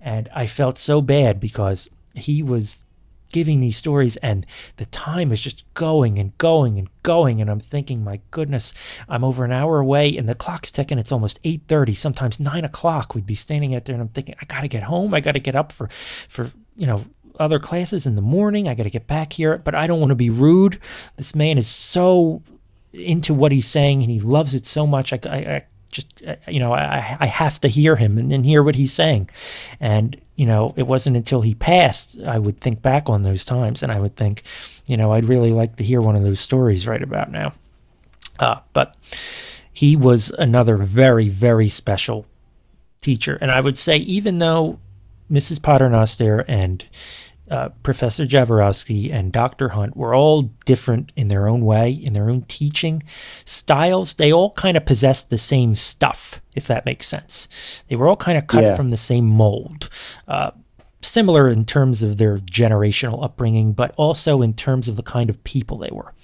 And I felt so bad because he was giving these stories and the time is just going and going and going. And I'm thinking, my goodness, I'm over an hour away and the clock's ticking. It's almost 8:30, sometimes 9 o'clock. We'd be standing out there and I'm thinking, I got to get home. I got to get up for other classes in the morning. I got to get back here, but I don't want to be rude. This man is so into what he's saying and he loves it so much. I have to hear him and hear what he's saying. And, it wasn't until he passed, I would think back on those times and I would think, I'd really like to hear one of those stories right about now. But he was another very, very special teacher. And I would say, even though Mrs. Paternoster and Professor Jaworowski and Dr. Hunt were all different in their own way, in their own teaching styles, they all kind of possessed the same stuff, if that makes sense. They were all kind of cut from the same mold. Similar in terms of their generational upbringing, but also in terms of the kind of people they were.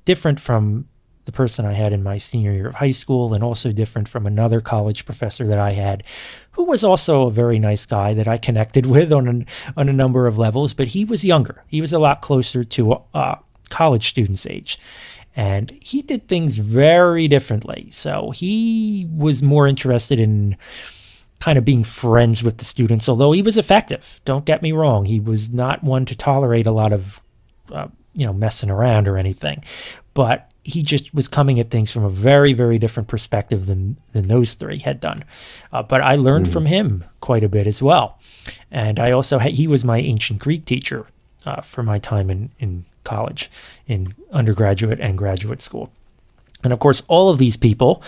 Different from the person I had in my senior year of high school, and also different from another college professor that I had, who was also a very nice guy that I connected with on a number of levels, but he was younger. He was a lot closer to college students' age. And he did things very differently. So he was more interested in kind of being friends with the students, although he was effective. Don't get me wrong. He was not one to tolerate a lot of, messing around or anything. But he just was coming at things from a very, very different perspective than those three had done. But I learned from him quite a bit as well. And I also he was my ancient Greek teacher for my time in college, in undergraduate and graduate school. And of course, all of these people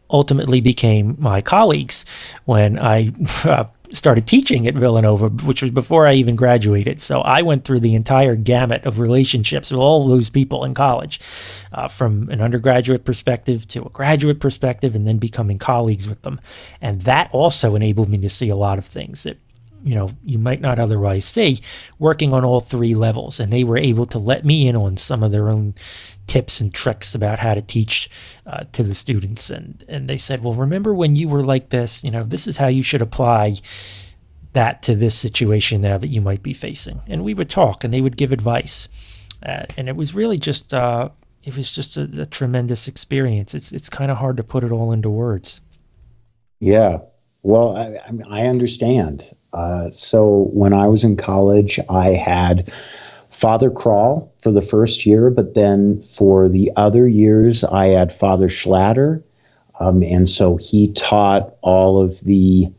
ultimately became my colleagues when I started teaching at Villanova, which was before I even graduated. So I went through the entire gamut of relationships with all those people in college, from an undergraduate perspective to a graduate perspective, and then becoming colleagues with them. And that also enabled me to see a lot of things that you might not otherwise see, working on all three levels. And they were able to let me in on some of their own tips and tricks about how to teach to the students. And they said, well, remember when you were like this, this is how you should apply that to this situation now that you might be facing. And we would talk and they would give advice. And it was really just, a tremendous experience. It's kind of hard to put it all into words. Yeah. Well, I understand. So when I was in college, I had Father Crawl for the first year, but then for the other years, I had Father Schlatter. And so he taught all of the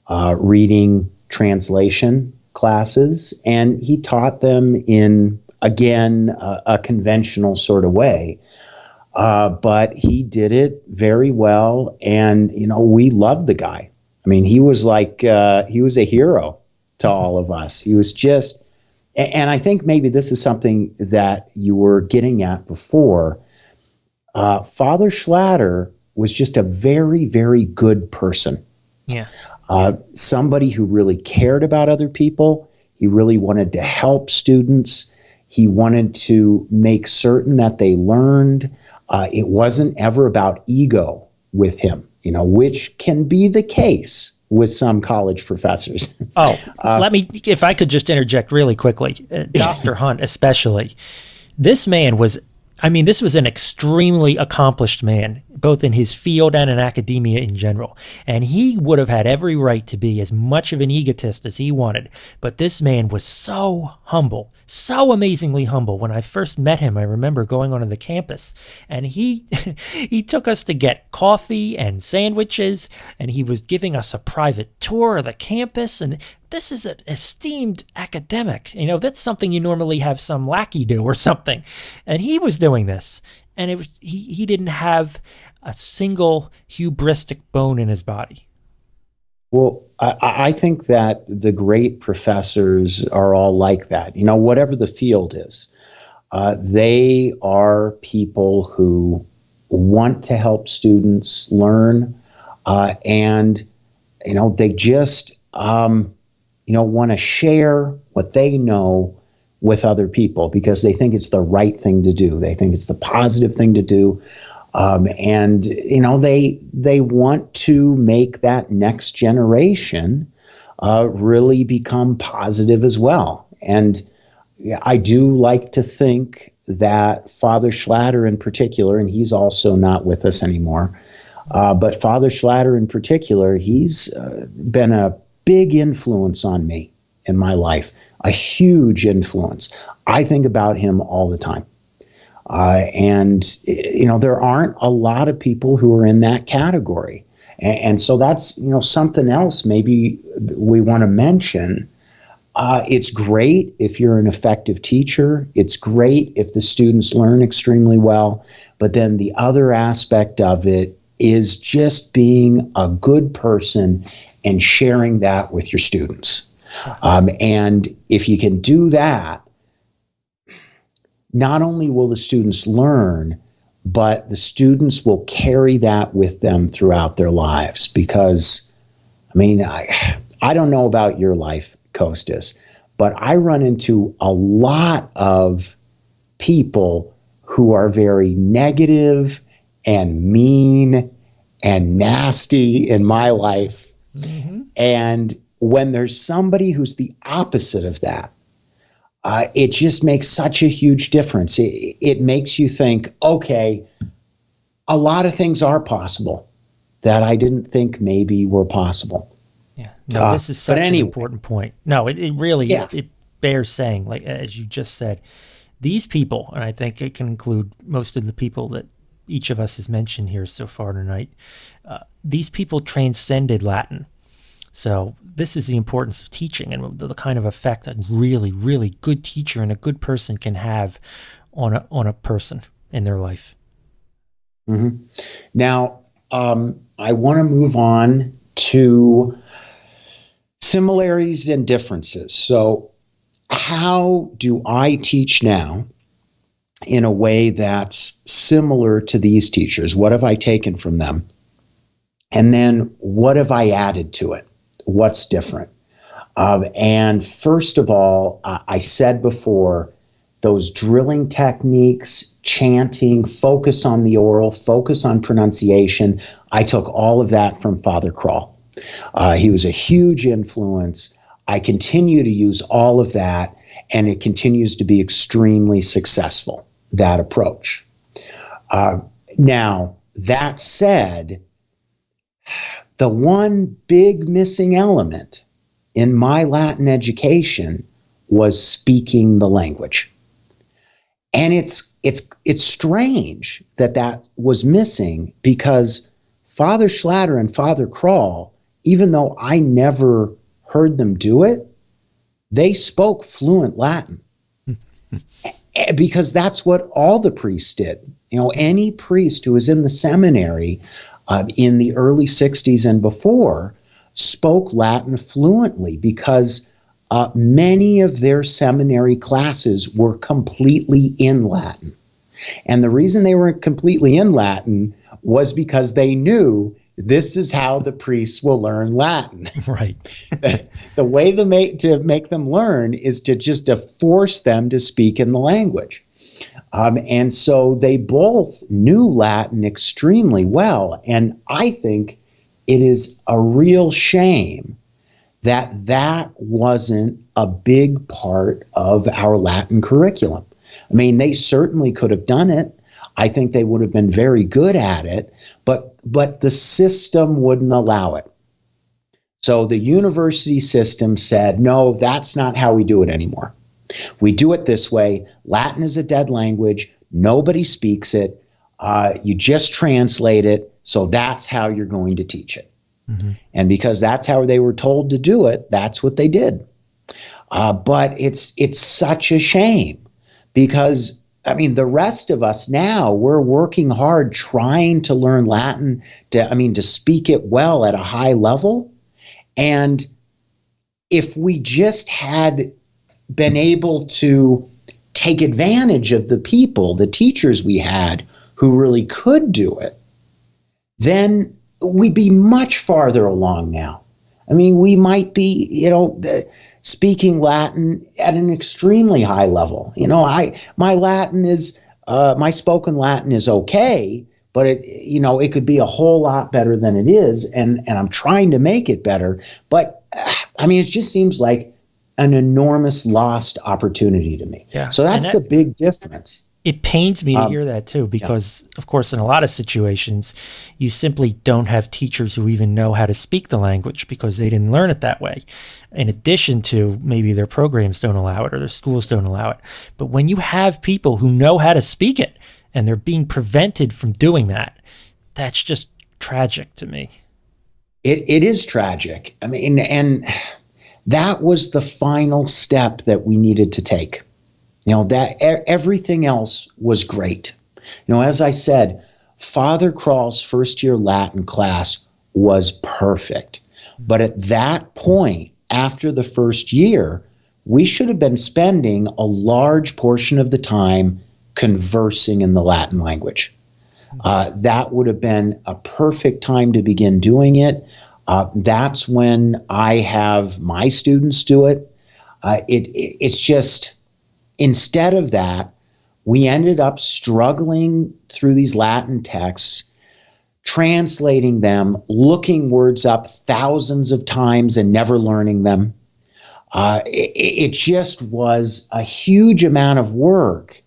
reading translation classes, and he taught them in, again, a conventional sort of way. But he did it very well, and we loved the guy. I mean, he was he was a hero to all of us. He was just, and I think maybe this is something that you were getting at before. Father Schlatter was just a very, very good person. Yeah. Somebody who really cared about other people. He really wanted to help students. He wanted to make certain that they learned. It wasn't ever about ego with him, which can be the case with some college professors. Oh, if I could just interject really quickly, Dr. Hunt especially, this man was, this was an extremely accomplished man, both in his field and in academia in general. And he would have had every right to be as much of an egotist as he wanted. But this man was so humble, so amazingly humble. When I first met him, I remember going onto the campus, and he took us to get coffee and sandwiches, and he was giving us a private tour of the campus. And this is an esteemed academic. That's something you normally have some lackey do or something. And he was doing this. And he didn't have a single hubristic bone in his body. Well, I think that the great professors are all like that. Whatever the field is, they are people who want to help students learn, and they just want to share what they know with other people because they think it's the right thing to do. They think it's the positive thing to do. And they want to make that next generation really become positive as well. And I do like to think that Father Schlatter in particular, and he's also not with us anymore, but Father Schlatter in particular, he's been a big influence on me in my life, a huge influence. I think about him all the time. And there aren't a lot of people who are in that category. And so that's, something else maybe we want to mention. It's great if you're an effective teacher. It's great if the students learn extremely well. But then the other aspect of it is just being a good person and sharing that with your students. And if you can do that, not only will the students learn, but the students will carry that with them throughout their lives. Because, I don't know about your life, Kostas, but I run into a lot of people who are very negative and mean and nasty in my life. Mm-hmm. And when there's somebody who's the opposite of that, it just makes such a huge difference. It makes you think, okay, a lot of things are possible that I didn't think maybe were possible. Yeah, no, this is such an important point. No, it really, it bears saying, like, as you just said, these people, and I think it can include most of the people that each of us has mentioned here so far tonight, these people transcended Latin. So this is the importance of teaching and the kind of effect a really, really good teacher and a good person can have on a person in their life. Mm-hmm. Now, I want to move on to similarities and differences. So how do I teach now in a way that's similar to these teachers? What have I taken from them? And then what have I added to it? What's different? And first of all, I said before, those drilling techniques, chanting, focus on the oral, focus on pronunciation, I took all of that from Father Crawl. He was a huge influence. I continue to use all of that, and it continues to be extremely successful, that approach. Now, that said, the one big missing element in my Latin education was speaking the language. And it's strange that was missing because Father Schlatter and Father Crawl even though I never heard them do it, they spoke fluent Latin because that's what all the priests did. Any priest who was in the seminary in the early 60s and before spoke Latin fluently because many of their seminary classes were completely in Latin. And the reason they were completely in Latin was because they knew this is how the priests will learn Latin. Right. The way to make them learn is to force them to speak in the language. And so they both knew Latin extremely well. And I think it is a real shame that wasn't a big part of our Latin curriculum. I mean, they certainly could have done it. I think they would have been very good at it, but the system wouldn't allow it. So the university system said, no, that's not how we do it anymore. We do it this way. Latin is a dead language. Nobody speaks it. You just translate it. So that's how you're going to teach it. Mm-hmm. And because that's how they were told to do it, that's what they did. But it's such a shame because, I mean, the rest of us now, we're working hard trying to learn Latin, to speak it well at a high level. And if we just had been able to take advantage of the teachers we had who really could do it, then we'd be much farther along now. I mean, we might be, speaking Latin at an extremely high level. My Latin is, my spoken Latin is okay, but it could be a whole lot better than it is, and I'm trying to make it better. But it just seems like an enormous lost opportunity to me. Yeah. So that's the big difference. It pains me to hear that too, because of course, in a lot of situations, you simply don't have teachers who even know how to speak the language because they didn't learn it that way. In addition to maybe their programs don't allow it or their schools don't allow it. But when you have people who know how to speak it and they're being prevented from doing that, that's just tragic to me. It is tragic. And that was the final step that we needed to take. That everything else was great. As I said, Father Kral's first year Latin class was perfect. But at that point, after the first year, we should have been spending a large portion of the time conversing in the Latin language. That would have been a perfect time to begin doing it. That's when I have my students do it. It's just, instead of that, we ended up struggling through these Latin texts, translating them, looking words up thousands of times and never learning them. It just was a huge amount of work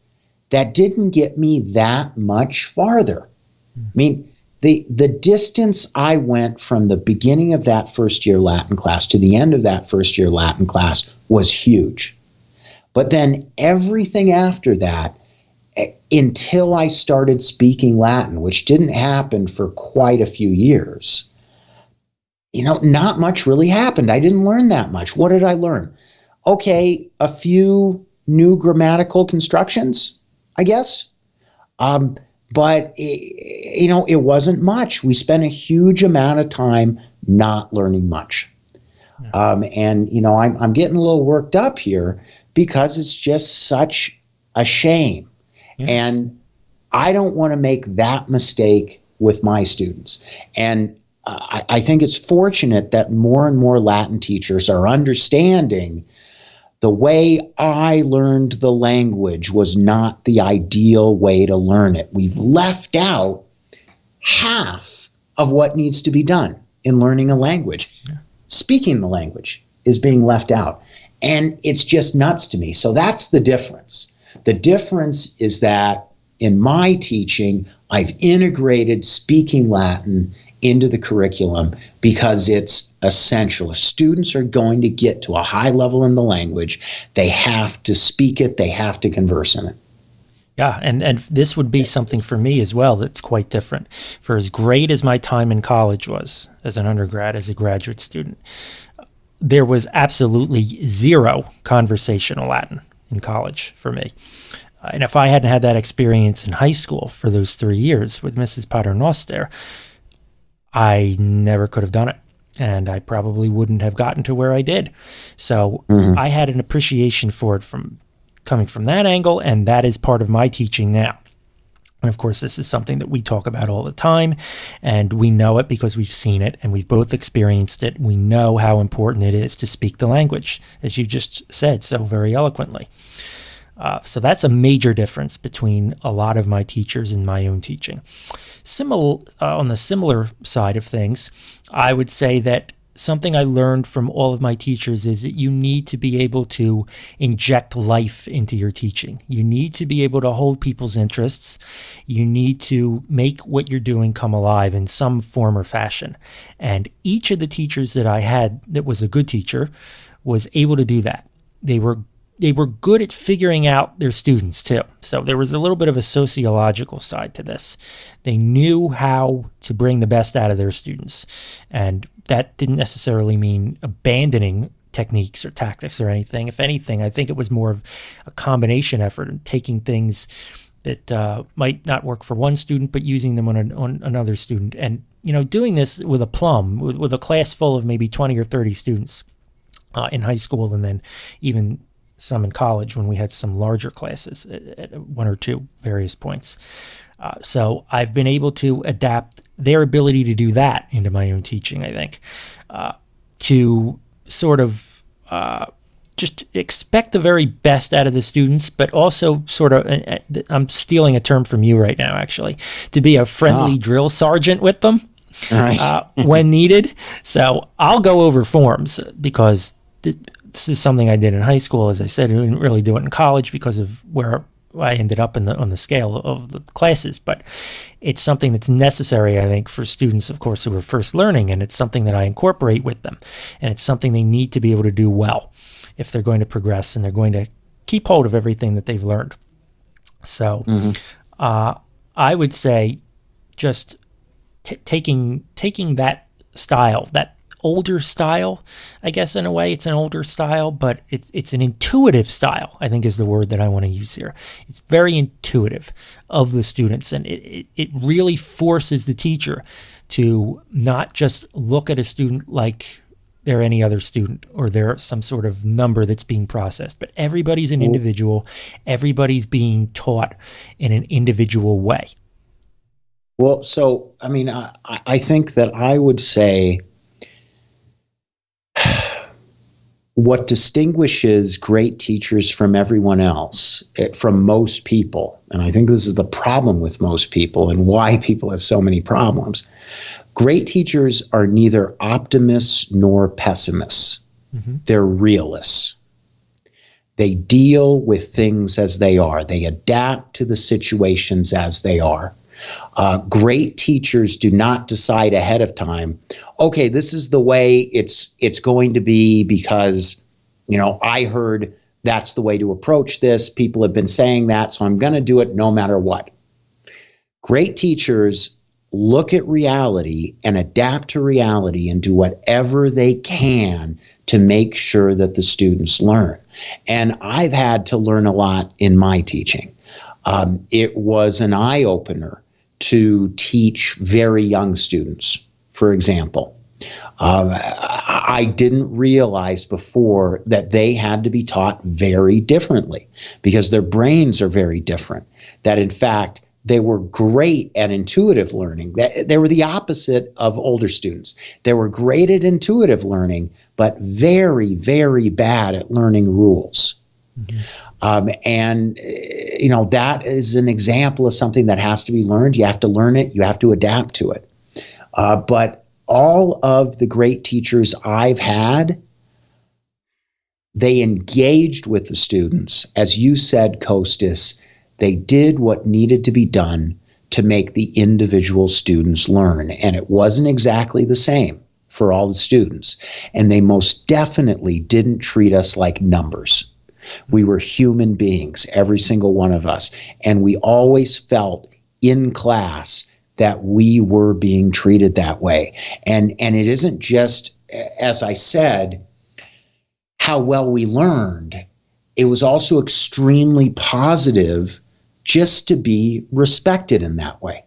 that didn't get me that much farther. The distance I went from the beginning of that first year Latin class to the end of that first year Latin class was huge. But then everything after that, until I started speaking Latin, which didn't happen for quite a few years, not much really happened. I didn't learn that much. What did I learn? Okay, a few new grammatical constructions, I guess. But it wasn't much. We spent a huge amount of time not learning much. Yeah. I'm getting a little worked up here because it's just such a shame. Yeah. And I don't want to make that mistake with my students. And I think it's fortunate that more and more Latin teachers are understanding the way I learned the language was not the ideal way to learn it. We've left out half of what needs to be done in learning a language. Yeah. Speaking the language is being left out. And it's just nuts to me. So that's the difference. The difference is that in my teaching, I've integrated speaking Latin into the curriculum because it's essential. If students are going to get to a high level in the language, they have to speak it, they have to converse in it. Yeah, and this would be something for me as well that's quite different. For as great as my time in college was as an undergrad, as a graduate student, there was absolutely zero conversational Latin in college for me. And if I hadn't had that experience in high school for those 3 years with Mrs. Paternoster, I never could have done it. And I probably wouldn't have gotten to where I did. So Hmm. I had an appreciation for it from coming from that angle, and that is part of my teaching now. And of course, this is something that we talk about all the time, and we know it because we've seen it and we've both experienced it. We know how important it is to speak the language, as you just said so very eloquently. So that's a major difference between a lot of my teachers and my own teaching. On the similar side of things, I would say that something I learned from all of my teachers is that you need to be able to inject life into your teaching. You need to be able to hold people's interests. You need to make what you're doing come alive in some form or fashion. And each of the teachers that I had that was a good teacher was able to do that. They were good at figuring out their students too. So there was a little bit of a sociological side to this. They knew how to bring the best out of their students. And that didn't necessarily mean abandoning techniques or tactics or anything. If anything, I think it was more of a combination effort and taking things that might not work for one student, but using them on another student. And, doing this with aplomb, with a class full of maybe 20 or 30 students in high school, and then even some in college when we had some larger classes at one or two various points. So I've been able to adapt their ability to do that into my own teaching, I think, to sort of just expect the very best out of the students, but also sort of, I'm stealing a term from you right now, actually, to be a friendly Ah, drill sergeant with them all right. when needed. So I'll go over forms because this is something I did in high school. As I said, I didn't really do it in college because of where I ended up on the scale of the classes. But it's something that's necessary, I think, for students, of course, who are first learning, and it's something that I incorporate with them. And it's something they need to be able to do well if they're going to progress and they're going to keep hold of everything that they've learned. So Hmm. I would say just taking that style, that older style, I guess in a way it's an older style, but it's an intuitive style, I think is the word that I want to use here. It's very intuitive of the students, and it really forces the teacher to not just look at a student like they're any other student or they're some sort of number that's being processed, but everybody's an individual. Everybody's being taught in an individual way. Well, so I mean, I think that I would say what distinguishes great teachers from everyone else, from most people, and I think this is the problem with most people and why people have so many problems. Great teachers are neither optimists nor pessimists. Hmm. They're realists. They deal with things as they are. They adapt to the situations as they are. Great teachers do not decide ahead of time, okay, this is the way it's going to be because, I heard that's the way to approach this. People have been saying that, so I'm going to do it no matter what. Great teachers look at reality and adapt to reality and do whatever they can to make sure that the students learn. And I've had to learn a lot in my teaching. It was an eye opener to teach very young students, for example. I didn't realize before that they had to be taught very differently because their brains are very different. That in fact, they were great at intuitive learning. They were the opposite of older students. They were great at intuitive learning, but very, very bad at learning rules. Hmm. And that is an example of something that has to be learned. You have to learn it. You have to adapt to it. But all of the great teachers I've had, they engaged with the students. As you said, Kostas, they did what needed to be done to make the individual students learn. And it wasn't exactly the same for all the students. And they most definitely didn't treat us like numbers. We were human beings, every single one of us. And we always felt in class that we were being treated that way. And it isn't just, as I said, how well we learned. It was also extremely positive just to be respected in that way.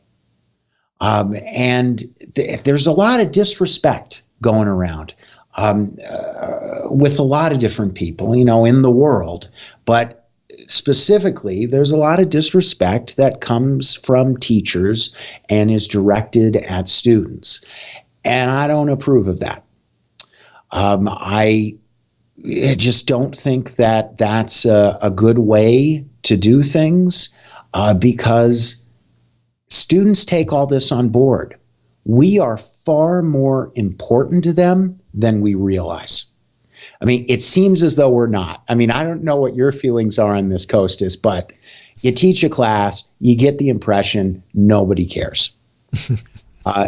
There's a lot of disrespect going around with a lot of different people, in the world. But specifically, there's a lot of disrespect that comes from teachers and is directed at students. And I don't approve of that. I just don't think that that's a good way to do things because students take all this on board. We are far more important to them than we realize. I mean, it seems as though we're not. I mean, I don't know what your feelings are on this, Kostas, but you teach a class, you get the impression nobody cares.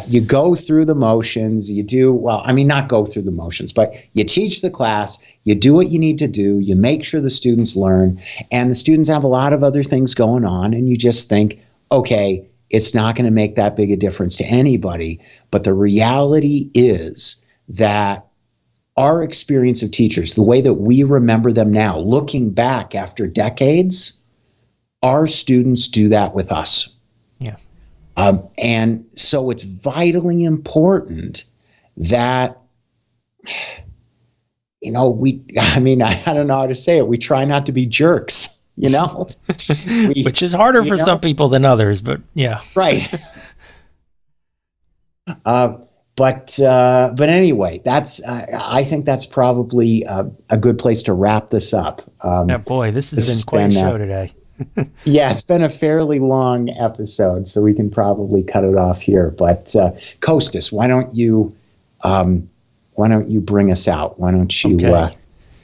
You go through the motions, not go through the motions, but you teach the class, you do what you need to do, you make sure the students learn, and the students have a lot of other things going on, and you just think, okay, it's not going to make that big a difference to anybody. But the reality is that our experience of teachers, the way that we remember them now, looking back after decades, our students do that with us. Yeah. And so it's vitally important that, I don't know how to say it. We try not to be jerks. Which is harder for some people than others, but yeah. Right. But anyway, I think that's probably a good place to wrap this up. Yeah, boy, this has been quite a show today. Yeah, it's been a fairly long episode, so we can probably cut it off here. But Kostas, why don't you bring us out? Why don't you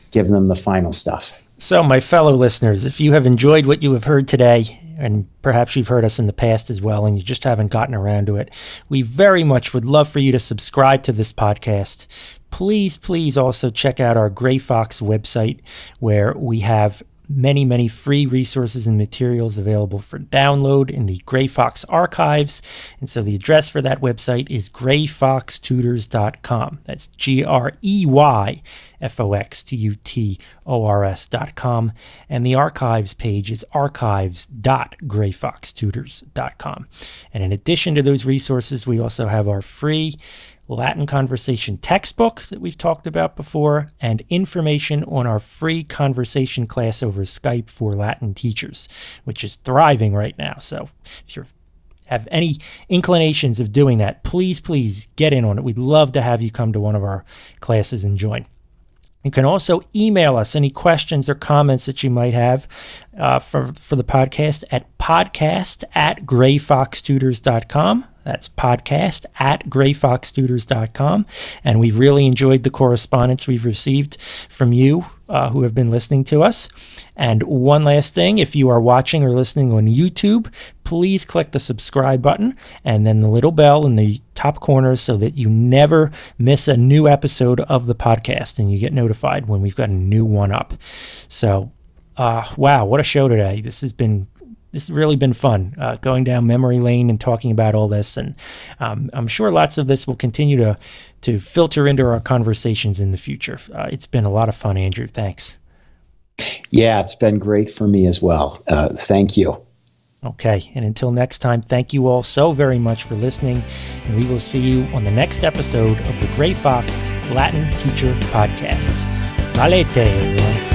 give them the final stuff? So, my fellow listeners, if you have enjoyed what you have heard today, and perhaps you've heard us in the past as well, and you just haven't gotten around to it, we very much would love for you to subscribe to this podcast. Please also check out our Gray Fox website, where we have many, many free resources and materials available for download in the Gray Fox archives. And so the address for that website is grayfoxtutors.com. That's greyfoxtutors.com. And the archives page is archives.grayfoxtutors.com. And in addition to those resources, we also have our free Latin conversation textbook that we've talked about before, and information on our free conversation class over Skype for Latin teachers, which is thriving right now. So if you have any inclinations of doing that, please get in on it. We'd love to have you come to one of our classes and join. You can also email us any questions or comments that you might have for the podcast at podcast@grayfoxtutors.com. That's podcast@grayfoxtutors.com. And we've really enjoyed the correspondence we've received from you who have been listening to us. And one last thing, if you are watching or listening on YouTube, please click the subscribe button and then the little bell in the top corner so that you never miss a new episode of the podcast and you get notified when we've got a new one up. So, wow, what a show today. This has really been fun, going down memory lane and talking about all this. And I'm sure lots of this will continue to filter into our conversations in the future. It's been a lot of fun, Andrew. Thanks. Yeah, it's been great for me as well. Thank you. Okay, and until next time, thank you all so very much for listening, and we will see you on the next episode of the Gray Fox Latin Teacher Podcast. Valete, everyone.